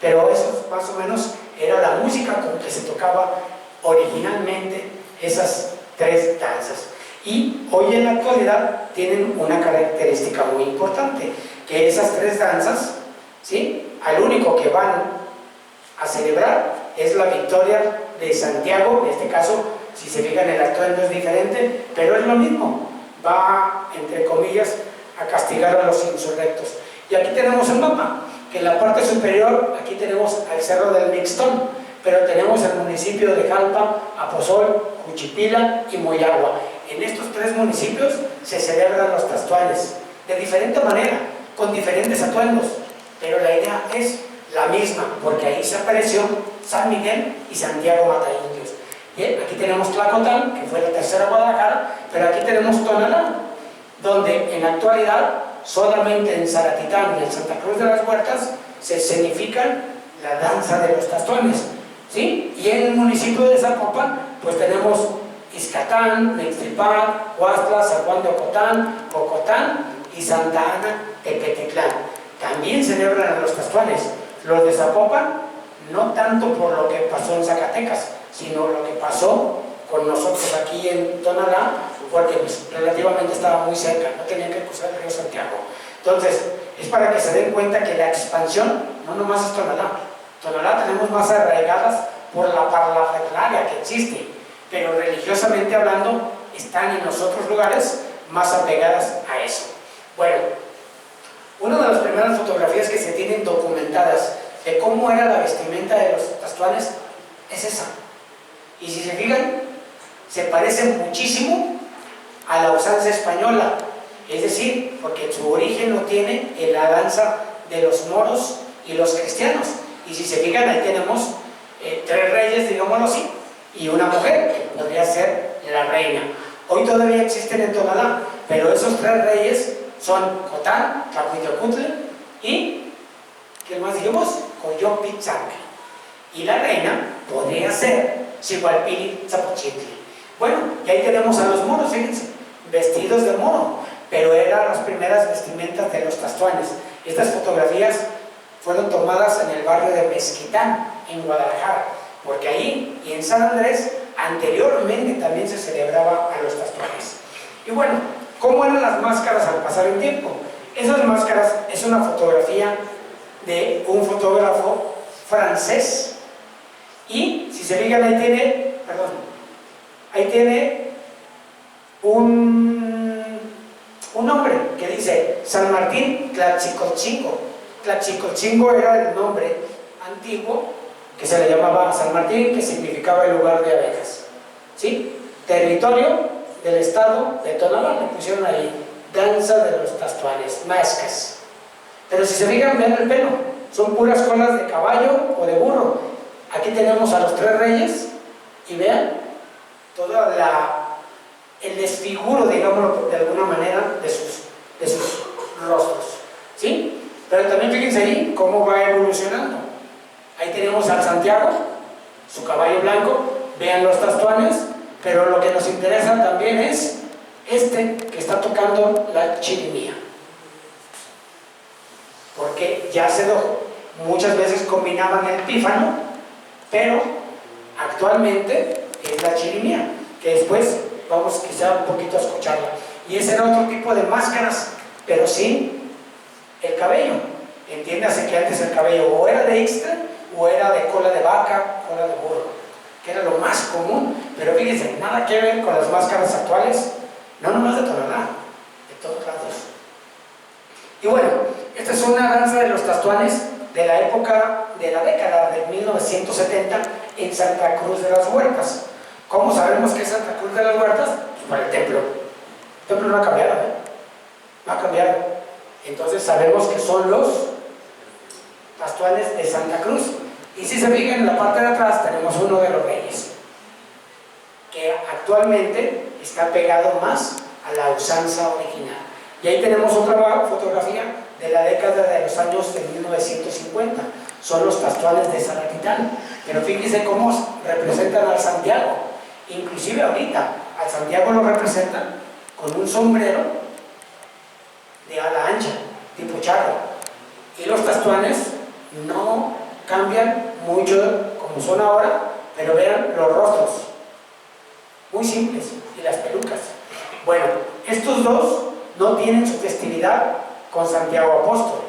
pero eso más o menos era la música con que se tocaba originalmente esas tres danzas. Y hoy en la actualidad tienen una característica muy importante, que esas tres danzas, ¿sí?, al único que van a celebrar es la victoria de Santiago. En este caso, si se fijan, el atuendo es diferente, pero es lo mismo, va, entre comillas, a castigar a los insurrectos. Y aquí tenemos un mapa, que en la parte superior, aquí tenemos al Cerro del Mixtón, pero tenemos el municipio de Jalpa, Aposol, Juchipila y Moyagua. En estos tres municipios se celebran los tastuanes de diferente manera, con diferentes atuendos, pero la idea es la misma, porque ahí se apareció San Miguel y Santiago Mataindios. Bien, aquí tenemos Tlacotán, que fue la tercera Guadalajara, pero aquí tenemos Tonalá, donde en la actualidad solamente en Zaratitán y en Santa Cruz de las Huertas se escenifican la danza de los tastuanes, ¿sí? Y en el municipio de Zapopan, pues tenemos Izcatán, Nextripán, Huastla, San Juan de Ocotán, Cocotán y Santa Ana Tepeticlán. También celebran a los tastuanes. Los de Zapopan, no tanto por lo que pasó en Zacatecas, sino lo que pasó con nosotros aquí en Tonalá, porque pues, relativamente estaba muy cerca, no tenían que cruzar el río Santiago. Entonces, es para que se den cuenta que la expansión no nomás es Tonalá. Tonalá tenemos más arraigadas por la parafernalaria que existe, pero religiosamente hablando están en los otros lugares más apegadas a eso. Bueno, una de las primeras fotografías que se tienen documentadas de cómo era la vestimenta de los tastuanes es esa. Y si se fijan, se parece muchísimo a la usanza española, es decir, porque su origen lo tiene en la danza de los moros y los cristianos. Y si se fijan, ahí tenemos tres reyes, digámoslo así, y una mujer, que podría ser la reina. Hoy todavía existen en Tonalá, pero esos tres reyes son Cotán, Tlacuitecutl y, ¿qué más dijimos? Coyopitzanque. Y la reina podría ser Xihualpili Zapochitli. Bueno, y ahí tenemos a los moros, fíjense, vestidos de moro, pero eran las primeras vestimentas de los tastuanes. Estas fotografías fueron tomadas en el barrio de Mezquitán, en Guadalajara, porque ahí y en San Andrés anteriormente también se celebraba a los tastuanes. Y bueno, ¿cómo eran las máscaras al pasar el tiempo? Esas máscaras es una fotografía de un fotógrafo francés, y si se fijan ahí tiene un nombre que dice San Martín Tlaxicolchingo. Tlaxicolchingo era el nombre antiguo que se le llamaba San Martín, que significaba el lugar de abejas. ¿Sí? Territorio del estado de Tonalá, le pusieron ahí, danza de los Tastuanes, mascas. Pero si se fijan, vean el pelo, son puras colas de caballo o de burro. Aquí tenemos a los tres reyes y vean todo el desfiguro, digámoslo de alguna manera, de sus rostros. ¿Sí? Pero también fíjense ahí cómo va evolucionando. Ahí tenemos al Santiago, su caballo blanco, vean los Tastuanes, pero lo que nos interesa también es este que está tocando la chirimía. Porque ya se lo, muchas veces combinaban el pífano, pero actualmente es la chirimía, que después vamos quizá un poquito a escucharla. Y ese era otro tipo de máscaras, pero sin el cabello. Entiéndase que antes el cabello o era de ixtra o era de cola de vaca, cola de burro, que era lo más común. Pero fíjense, nada que ver con las máscaras actuales, no nomás de Tonalá, de todos lados. Y bueno, esta es una danza de los Tastuanes de la época de la década de 1970 en Santa Cruz de las Huertas. ¿Cómo sabemos que es Santa Cruz de las Huertas? Pues por el templo. El templo no ha cambiado, ¿eh? No ha cambiado. Entonces sabemos que son los Tastuanes de Santa Cruz. Y si se fijan, en la parte de atrás tenemos uno de los reyes, que actualmente está pegado más a la usanza original. Y ahí tenemos otra fotografía de la década de los años de 1950. Son los Tastuanes de Salatitán. Pero fíjense cómo representan al Santiago. Inclusive ahorita, al Santiago lo representan con un sombrero de ala ancha, tipo charro. Y los Tastuanes no cambian mucho como son ahora, pero vean los rostros, muy simples, y las pelucas. Bueno, estos dos no tienen su festividad con Santiago Apóstol.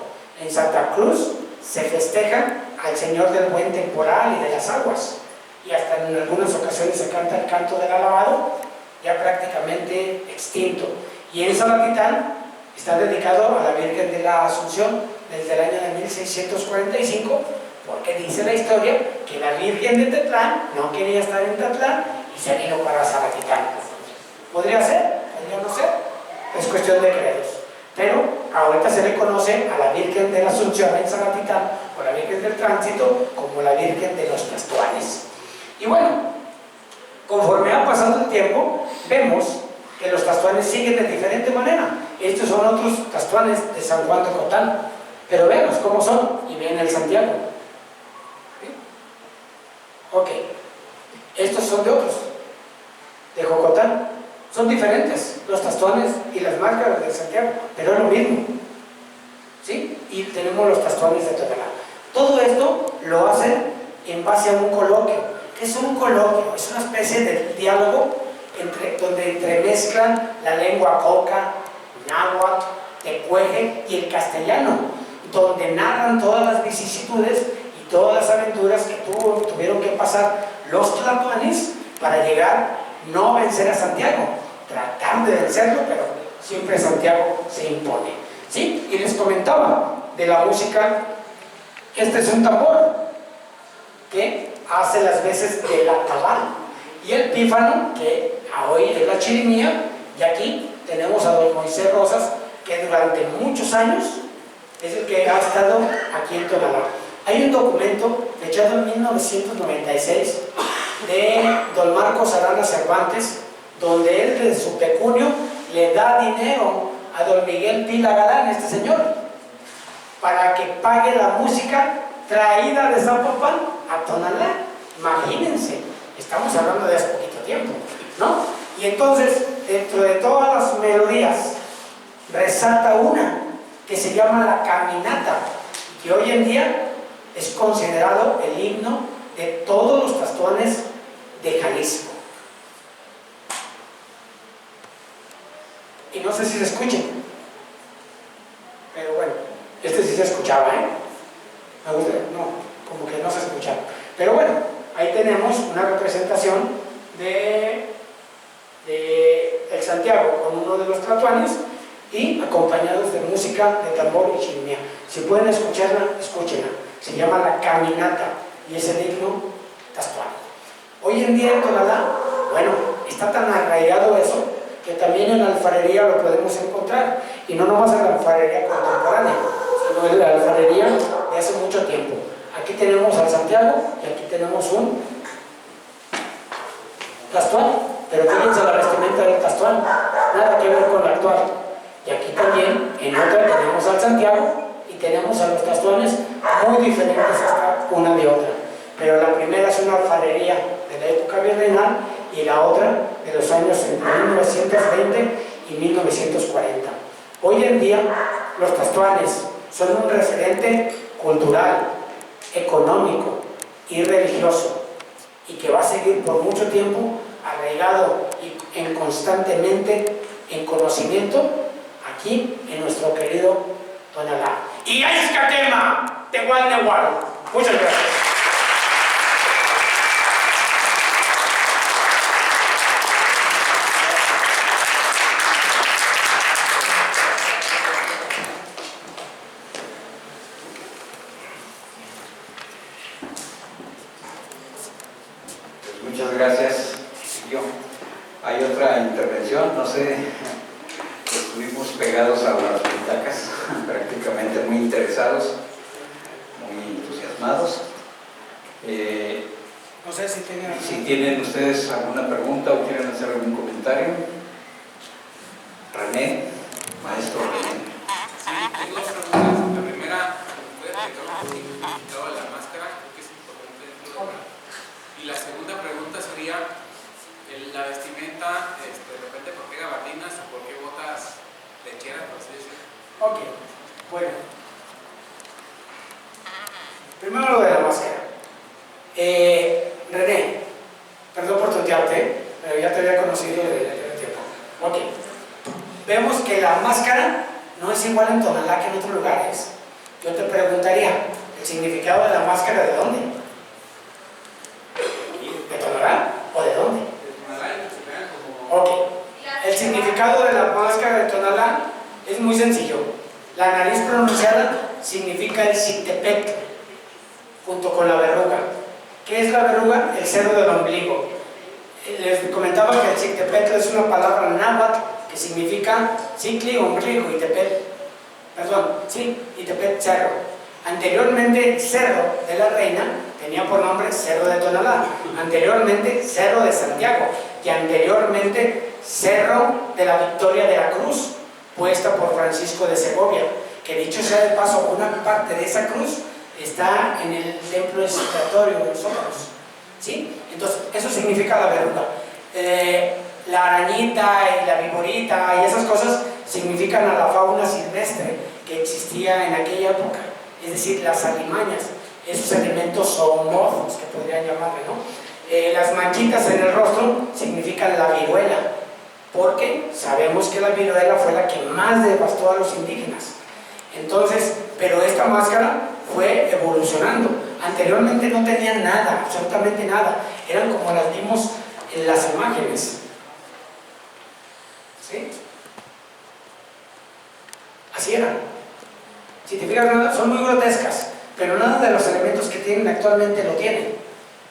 En Santa Cruz se festeja al Señor del Buen Temporal y de las Aguas, y hasta en algunas ocasiones se canta el canto del alabado, ya prácticamente extinto. Y en Salatitán está dedicado a la Virgen de la Asunción desde el año de 1645, porque dice la historia que la Virgen de Tetlán no quería estar en Tetlán y se vino para Salatitán. ¿Podría ser? ¿Podría no ser? Es cuestión de credos. Pero ahorita se le conoce a la Virgen de la Asunción en Salatitán, o la Virgen del Tránsito, como la Virgen de los Tastuanes. Y bueno, conforme ha pasado el tiempo, vemos que los Tastuanes siguen de diferente manera. Estos son otros Tastuanes de San Juan de Cotán, pero veamos cómo son, y ven el Santiago. ¿Sí? Ok, estos son de otros, de Jocotán. Son diferentes los Tastuanes y las máscaras de Santiago, pero es lo mismo. ¿Sí? Y tenemos los Tastuanes de Tonalá. Todo esto lo hacen en base a un coloquio. ¿Qué es un coloquio? Es una especie de diálogo donde entremezclan la lengua coca, náhuatl, tecueje y el castellano, donde narran todas las vicisitudes y todas las aventuras que tuvieron que pasar los tlatoanes para llegar, no a vencer a Santiago, tratar de vencerlo, pero siempre Santiago se impone. ¿Sí? Y les comentaba de la música. Este es un tambor que hace las veces de la tabal, y el pífano, que hoy es la chirimía. Y aquí tenemos a don Moisés Rosas, que durante muchos años es el que ha estado aquí en Tonalá. Hay un documento fechado en 1996 de don Marcos Arana Cervantes, donde él de su pecunio le da dinero a don Miguel Pila Galán, este señor, para que pague la música traída de Zapopan a Tonalá. Imagínense, estamos hablando de hace poquito tiempo, ¿no? Y entonces, dentro de todas las melodías, resalta una que se llama La Caminata, que hoy en día es considerado el himno de todos los Tastuanes de Jalisco. Y no sé si se escucha, pero bueno, este sí se escuchaba, ¿eh? Me gusta, no, como que no se escuchaba. Pero bueno, ahí tenemos una representación de el Santiago con uno de los tlatoanes, y acompañados de música, de tambor y chirimía. Si pueden escucharla, escúchenla. Se llama La Caminata y es el himno tastuano. Hoy en día en Tonalá, bueno, está tan arraigado eso que también en la alfarería lo podemos encontrar, y no nomás en la alfarería contemporánea, sino en la alfarería de hace mucho tiempo. Aquí tenemos al Santiago y aquí tenemos un tastuán, pero fíjense la vestimenta del tastuán, nada que ver con la actual. Y aquí también, en otra, tenemos al Santiago y tenemos a los tastuanes muy diferentes hasta una de otra. Pero la primera es una alfarería de la época virreinal y la otra de los años entre 1920 y 1940. Hoy en día, los tastuanes son un referente cultural, económico y religioso, y que va a seguir por mucho tiempo arraigado y constantemente en conocimiento aquí en nuestro querido Tonalá.
Y Aizcatema, Tehual Nehual. Muchas gracias.
Muchas gracias. Hay otra intervención, no sé, estuvimos pegados a las butacas, prácticamente muy interesados, muy entusiasmados.
No sé si
tienen ustedes alguna pregunta o quieren hacer algún comentario. René, maestro René.
Sí, tengo dos preguntas. La primera, ¿puede explicar un poquito el significado de la máscara? Creo que es importante dentro de la... Y la segunda pregunta sería, la vestimenta, de repente, ¿por qué gabardinas o por qué botas lecheras, por así decirlo?
Ok, bueno. Primero lo de la máscara. René, perdón por tutearte, pero ya te había conocido de tiempo. Ok. Vemos que la máscara no es igual en Tonalá que en otros lugares. Yo te preguntaría, ¿el significado de la máscara de dónde? ¿De Tonalá o de dónde? Ok. El significado de la máscara de Tonalá es muy sencillo. La nariz pronunciada significa el Xictepetl, junto con la verruga. ¿Qué es la verruga? El cerro del ombligo. Les comentaba que el Xictepetl es una palabra náhuatl que significa Xictli, ombligo, y Tepetl, Tepetl, cerro. Anteriormente, Cerro de la Reina tenía por nombre Cerro de Tonalá, anteriormente Cerro de Santiago y anteriormente Cerro de la Victoria de la Cruz, puesta por Francisco de Segovia, que dicho sea de paso, una parte de esa cruz está en el templo expiatorio de nosotros, ¿sí? Entonces, eso significa la verruga. La arañita y la viborita y esas cosas significan a la fauna silvestre que existía en aquella época, es decir, las alimañas, esos elementos zoomorfos que podrían llamarle, ¿no? Las manchitas en el rostro significan la viruela, porque sabemos que la viruela fue la que más devastó a los indígenas. Entonces, pero esta máscara fue evolucionando. Anteriormente no tenían nada, absolutamente nada, eran como las vimos en las imágenes, ¿sí? Así eran. Si te fijas, son muy grotescas, pero nada de los elementos que tienen actualmente lo tienen,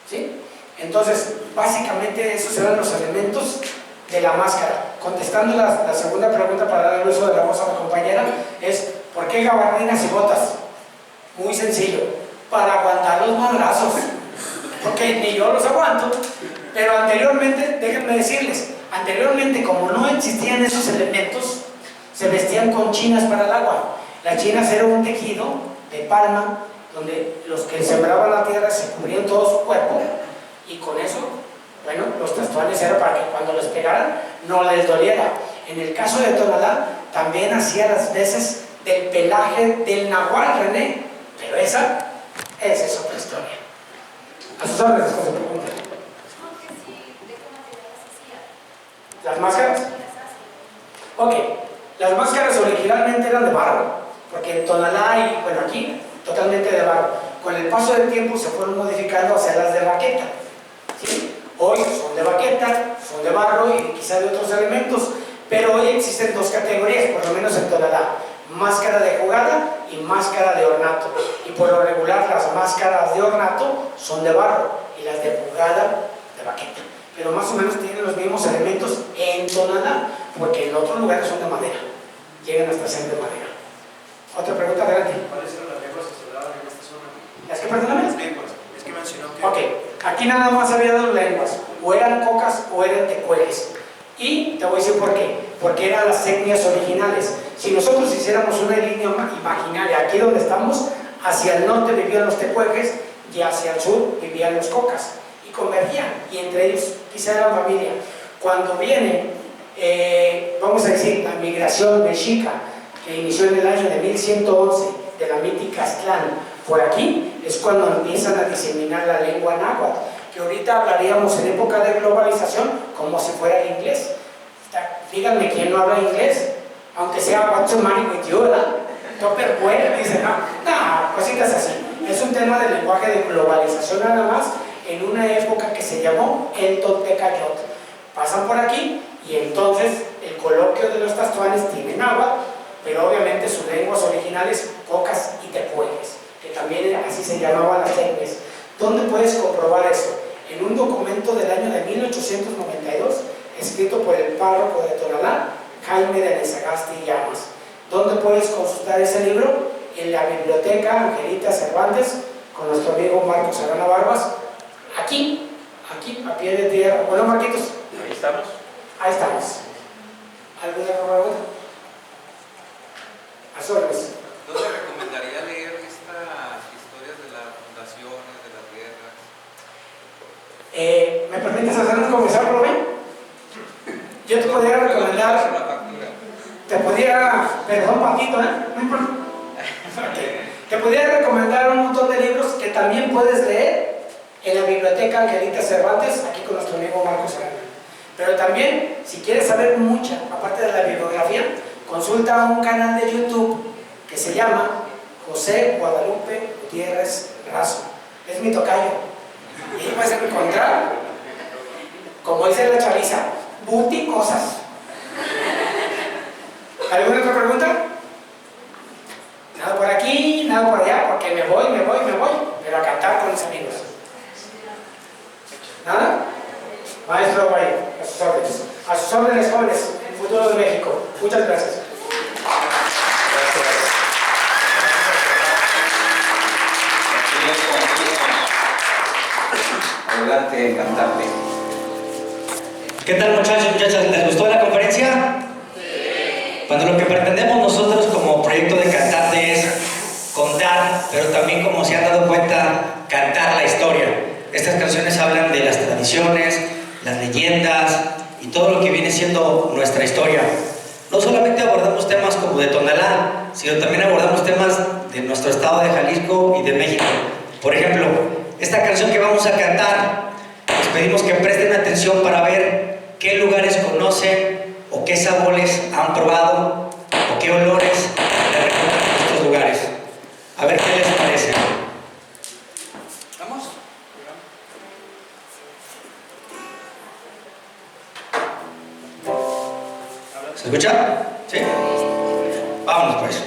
¿sí? Entonces, básicamente esos eran los elementos de la máscara. Contestando la segunda pregunta para dar el uso de la voz a la compañera, es ¿por qué gabardinas y botas? Muy sencillo, para aguantar los madrazos, porque ni yo los aguanto. Pero anteriormente, déjenme decirles, anteriormente como no existían esos elementos, se vestían con chinas para el agua. Las chinas era un tejido de palma donde los que sembraban la tierra se cubrían todo su cuerpo, y con eso, bueno, los tastuanes era para que cuando les pegaran no les doliera. En el caso de Tonalá también hacía las veces del pelaje del nahual, René, pero esa es otra historia. A sus órdenes, con su pregunta. ¿Las máscaras? Ok, las máscaras originalmente eran de barro, porque en Tonalá y, bueno, aquí, totalmente de barro. Con el paso del tiempo se fueron modificando hacia las de baqueta, ¿sí? Hoy son de baqueta, son de barro y quizá de otros elementos, Pero hoy existen dos categorías, por lo menos en Tonalá: máscara de jugada y máscara de ornato. Y por lo regular las máscaras de ornato son de barro y las de jugada de baqueta. Pero más o menos tienen los mismos elementos en Tonalá, porque en otros lugares son de madera, llegan hasta ser de madera. Otra pregunta, adelante.
¿Cuáles eran las lenguas que se hablaban en esta zona?
¿Es que perdóname?
Las lenguas. Es que mencionó que...
Ok, aquí nada más había dos lenguas, o eran cocas o eran tecueles. Y te voy a decir por qué. Porque eran las etnias originales. Si nosotros hiciéramos una línea imaginaria, aquí donde estamos, hacia el norte vivían los tecueques y hacia el sur vivían los cocas. Y convergían, y entre ellos quizá era familia. Cuando viene, vamos a decir, la migración mexica, que inició en el año de 1111, de la mítica Aztlán, por aquí, es cuando empiezan a diseminar la lengua náhuatl, que ahorita hablaríamos en época de globalización como si fuera el inglés. Díganme quién no habla inglés, aunque sea what's the matter with you, ¿verdad? Tupperware, dicen, no, cositas así. Es un tema de lenguaje de globalización nada más, en una época que se llamó el Toltecayotl. Pasan por aquí y entonces el coloquio de los tastuanes tiene náhuatl, pero obviamente sus lenguas originales, cocas y tecueles, que también así se llamaban las etnias. ¿Dónde puedes comprobar eso? En un documento del año de 1892, escrito por el párroco de Tonalá, Jaime de Nezagasti Llamas. ¿Dónde puedes consultar ese libro? En la biblioteca Angelita Cervantes, con nuestro amigo Marcos Arana Barbas, aquí, a pie de tierra. Bueno, Marquitos.
Ahí estamos.
Ahí estamos. ¿Alguna pregunta? A sus órdenes.
¿No te recomendaría leer estas historias de las fundaciones, de las guerras?
¿Me permites hacer un comenzar, profe? Yo te podría recomendar... Te podría... Perdón, Paquito, no importa. Te podría recomendar un montón de libros que también puedes leer en la biblioteca Angelita Cervantes, aquí con nuestro amigo Marcos Arana. Pero también, si quieres saber mucha, aparte de la bibliografía, consulta un canal de YouTube que se llama José Guadalupe Gutiérrez Razo. Es mi tocayo. Y ahí puedes encontrar, como dice la chaviza, booty cosas. ¿Alguna otra pregunta? Nada por aquí, nada por allá, porque me voy, pero a cantar con mis amigos. ¿Nada? Maestro Guay, a sus órdenes. A sus órdenes, jóvenes, el futuro de México. Muchas gracias.
Adelante, cantante.
¿Qué tal, muchachos, muchachas? ¿Les gustó la conferencia? Cuando lo que pretendemos nosotros como proyecto de cantante es contar, pero también, como se han dado cuenta, cantar la historia. Estas canciones hablan de las tradiciones, las leyendas y todo lo que viene siendo nuestra historia. No solamente abordamos temas como de Tonalá, sino también abordamos temas de nuestro estado de Jalisco y de México. Por ejemplo, esta canción que vamos a cantar, les pedimos que presten atención para ver qué lugares conocen o qué sabores han probado o qué olores les recuerdan estos lugares. A ver qué les parece.
¿Vamos?
¿Se escucha? ¿Sí? Vámonos pues.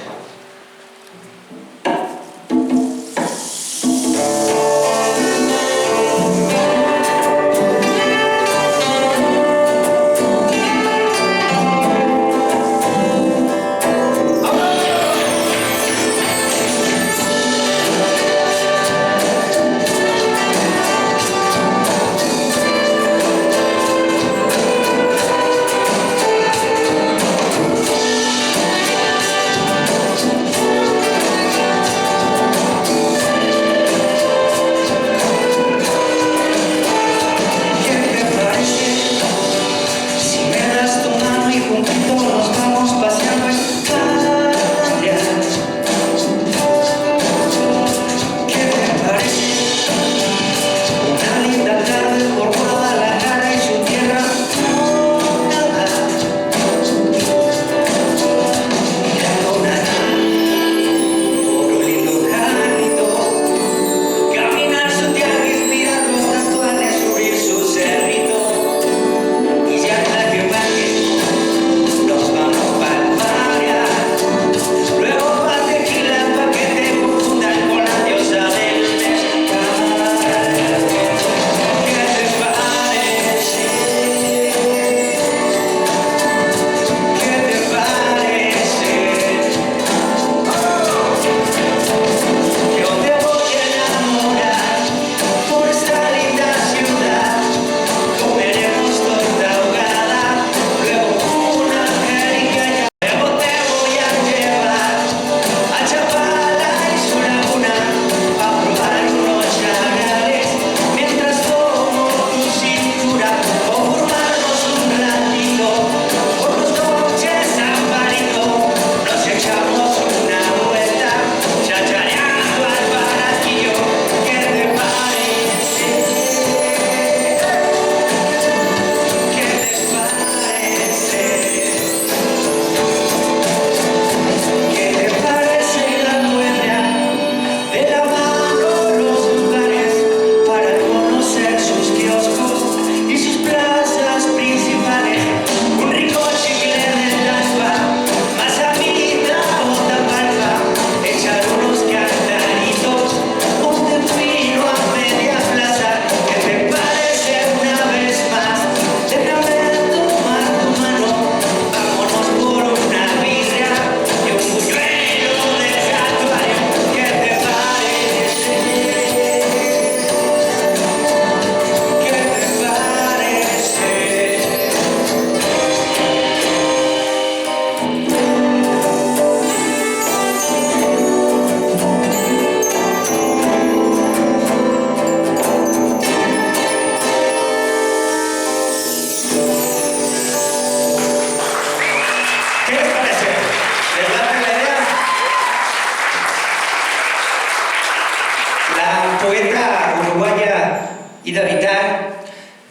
y de habitar,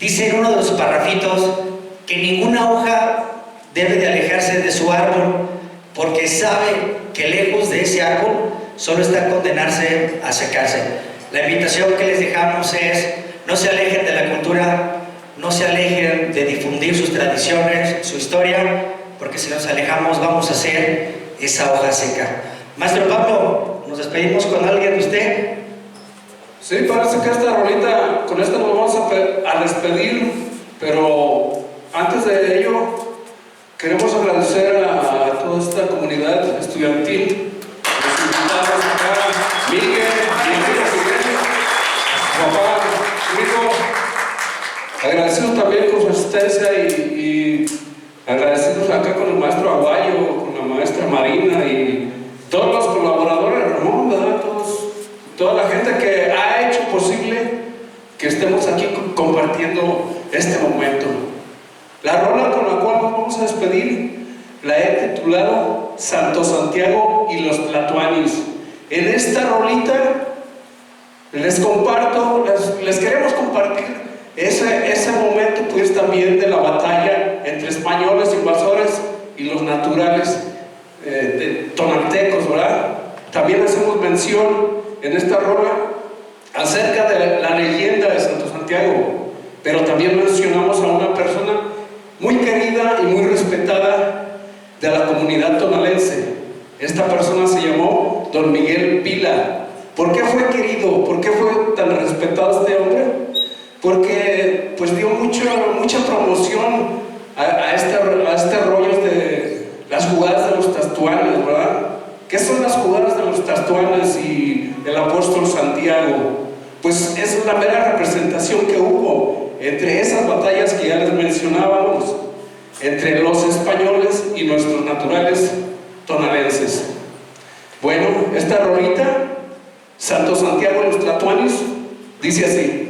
dice en uno de los parrafitos que ninguna hoja debe de alejarse de su árbol, porque sabe que lejos de ese árbol solo está a condenarse a secarse. La invitación que les dejamos es: no se alejen de la cultura, no se alejen de difundir sus tradiciones, su historia, porque si nos alejamos vamos a ser esa hoja seca. Maestro Pablo, ¿nos despedimos con alguien de usted?
Sí, parece que esta rolita, con esta nos vamos a despedir, pero antes de ello queremos agradecer a toda esta comunidad estudiantil, los invitados acá, Miguel, papá, hijo, agradecidos también con su asistencia y agradecidos acá con el maestro Aguayo, con la maestra Marina y todos los colaboradores, Ramón, ¿verdad? Toda la gente que ha hecho posible que estemos aquí compartiendo este momento. La rola con la cual nos vamos a despedir la he titulado Santo Santiago y los Tlatoanis. En esta rolita les comparto, les queremos compartir ese momento pues también de la batalla entre españoles invasores y los naturales tonaltecos, ¿verdad? También hacemos mención en esta rola acerca de la leyenda de Santo Santiago, pero también mencionamos a una persona muy querida y muy respetada de la comunidad tonalense. Esta persona se llamó Don Miguel Vila. ¿Por qué fue querido? ¿Por qué fue tan respetado este hombre? Porque pues dio mucha promoción a este rollo de las jugadas de los tastuanes, ¿verdad? ¿Qué son las jugadas de los tastuanes y el apóstol Santiago? Pues es la mera representación que hubo entre esas batallas que ya les mencionábamos, entre los españoles y nuestros naturales tonalenses. Bueno, esta rolita, Santo Santiago y los Tlatoanis, dice así.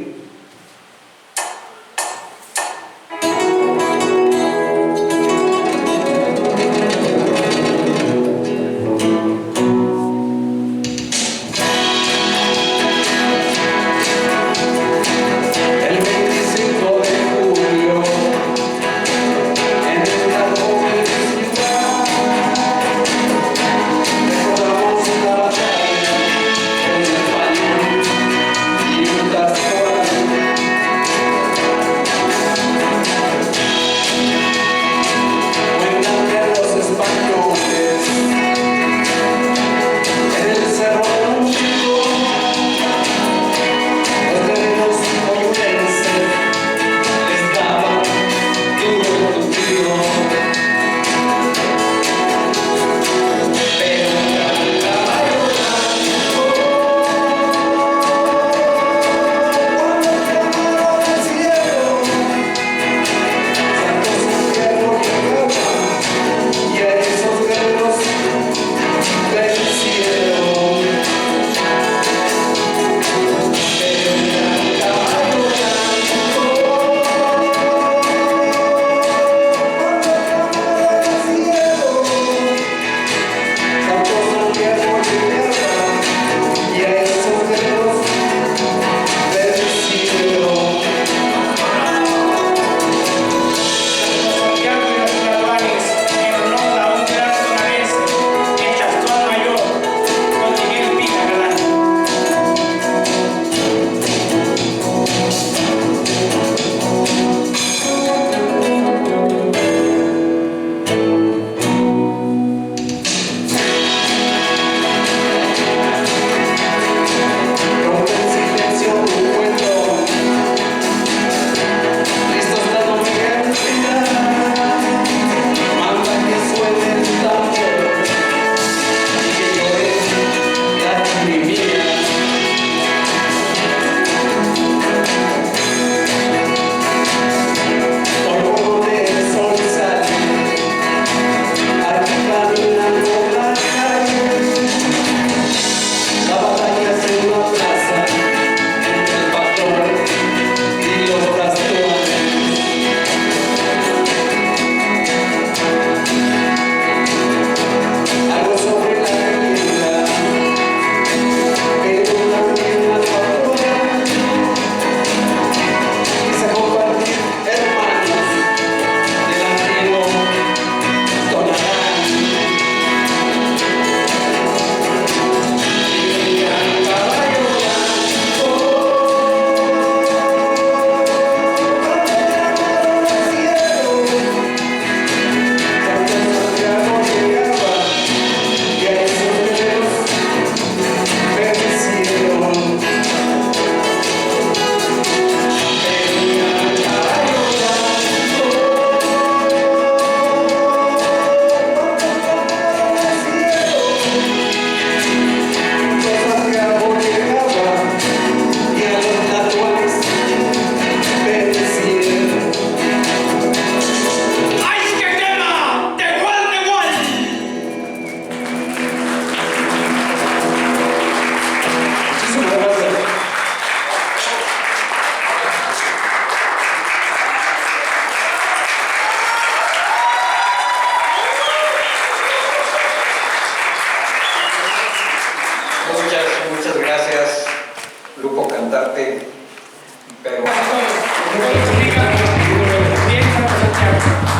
Las
parte, pero...
Bien, Santiago.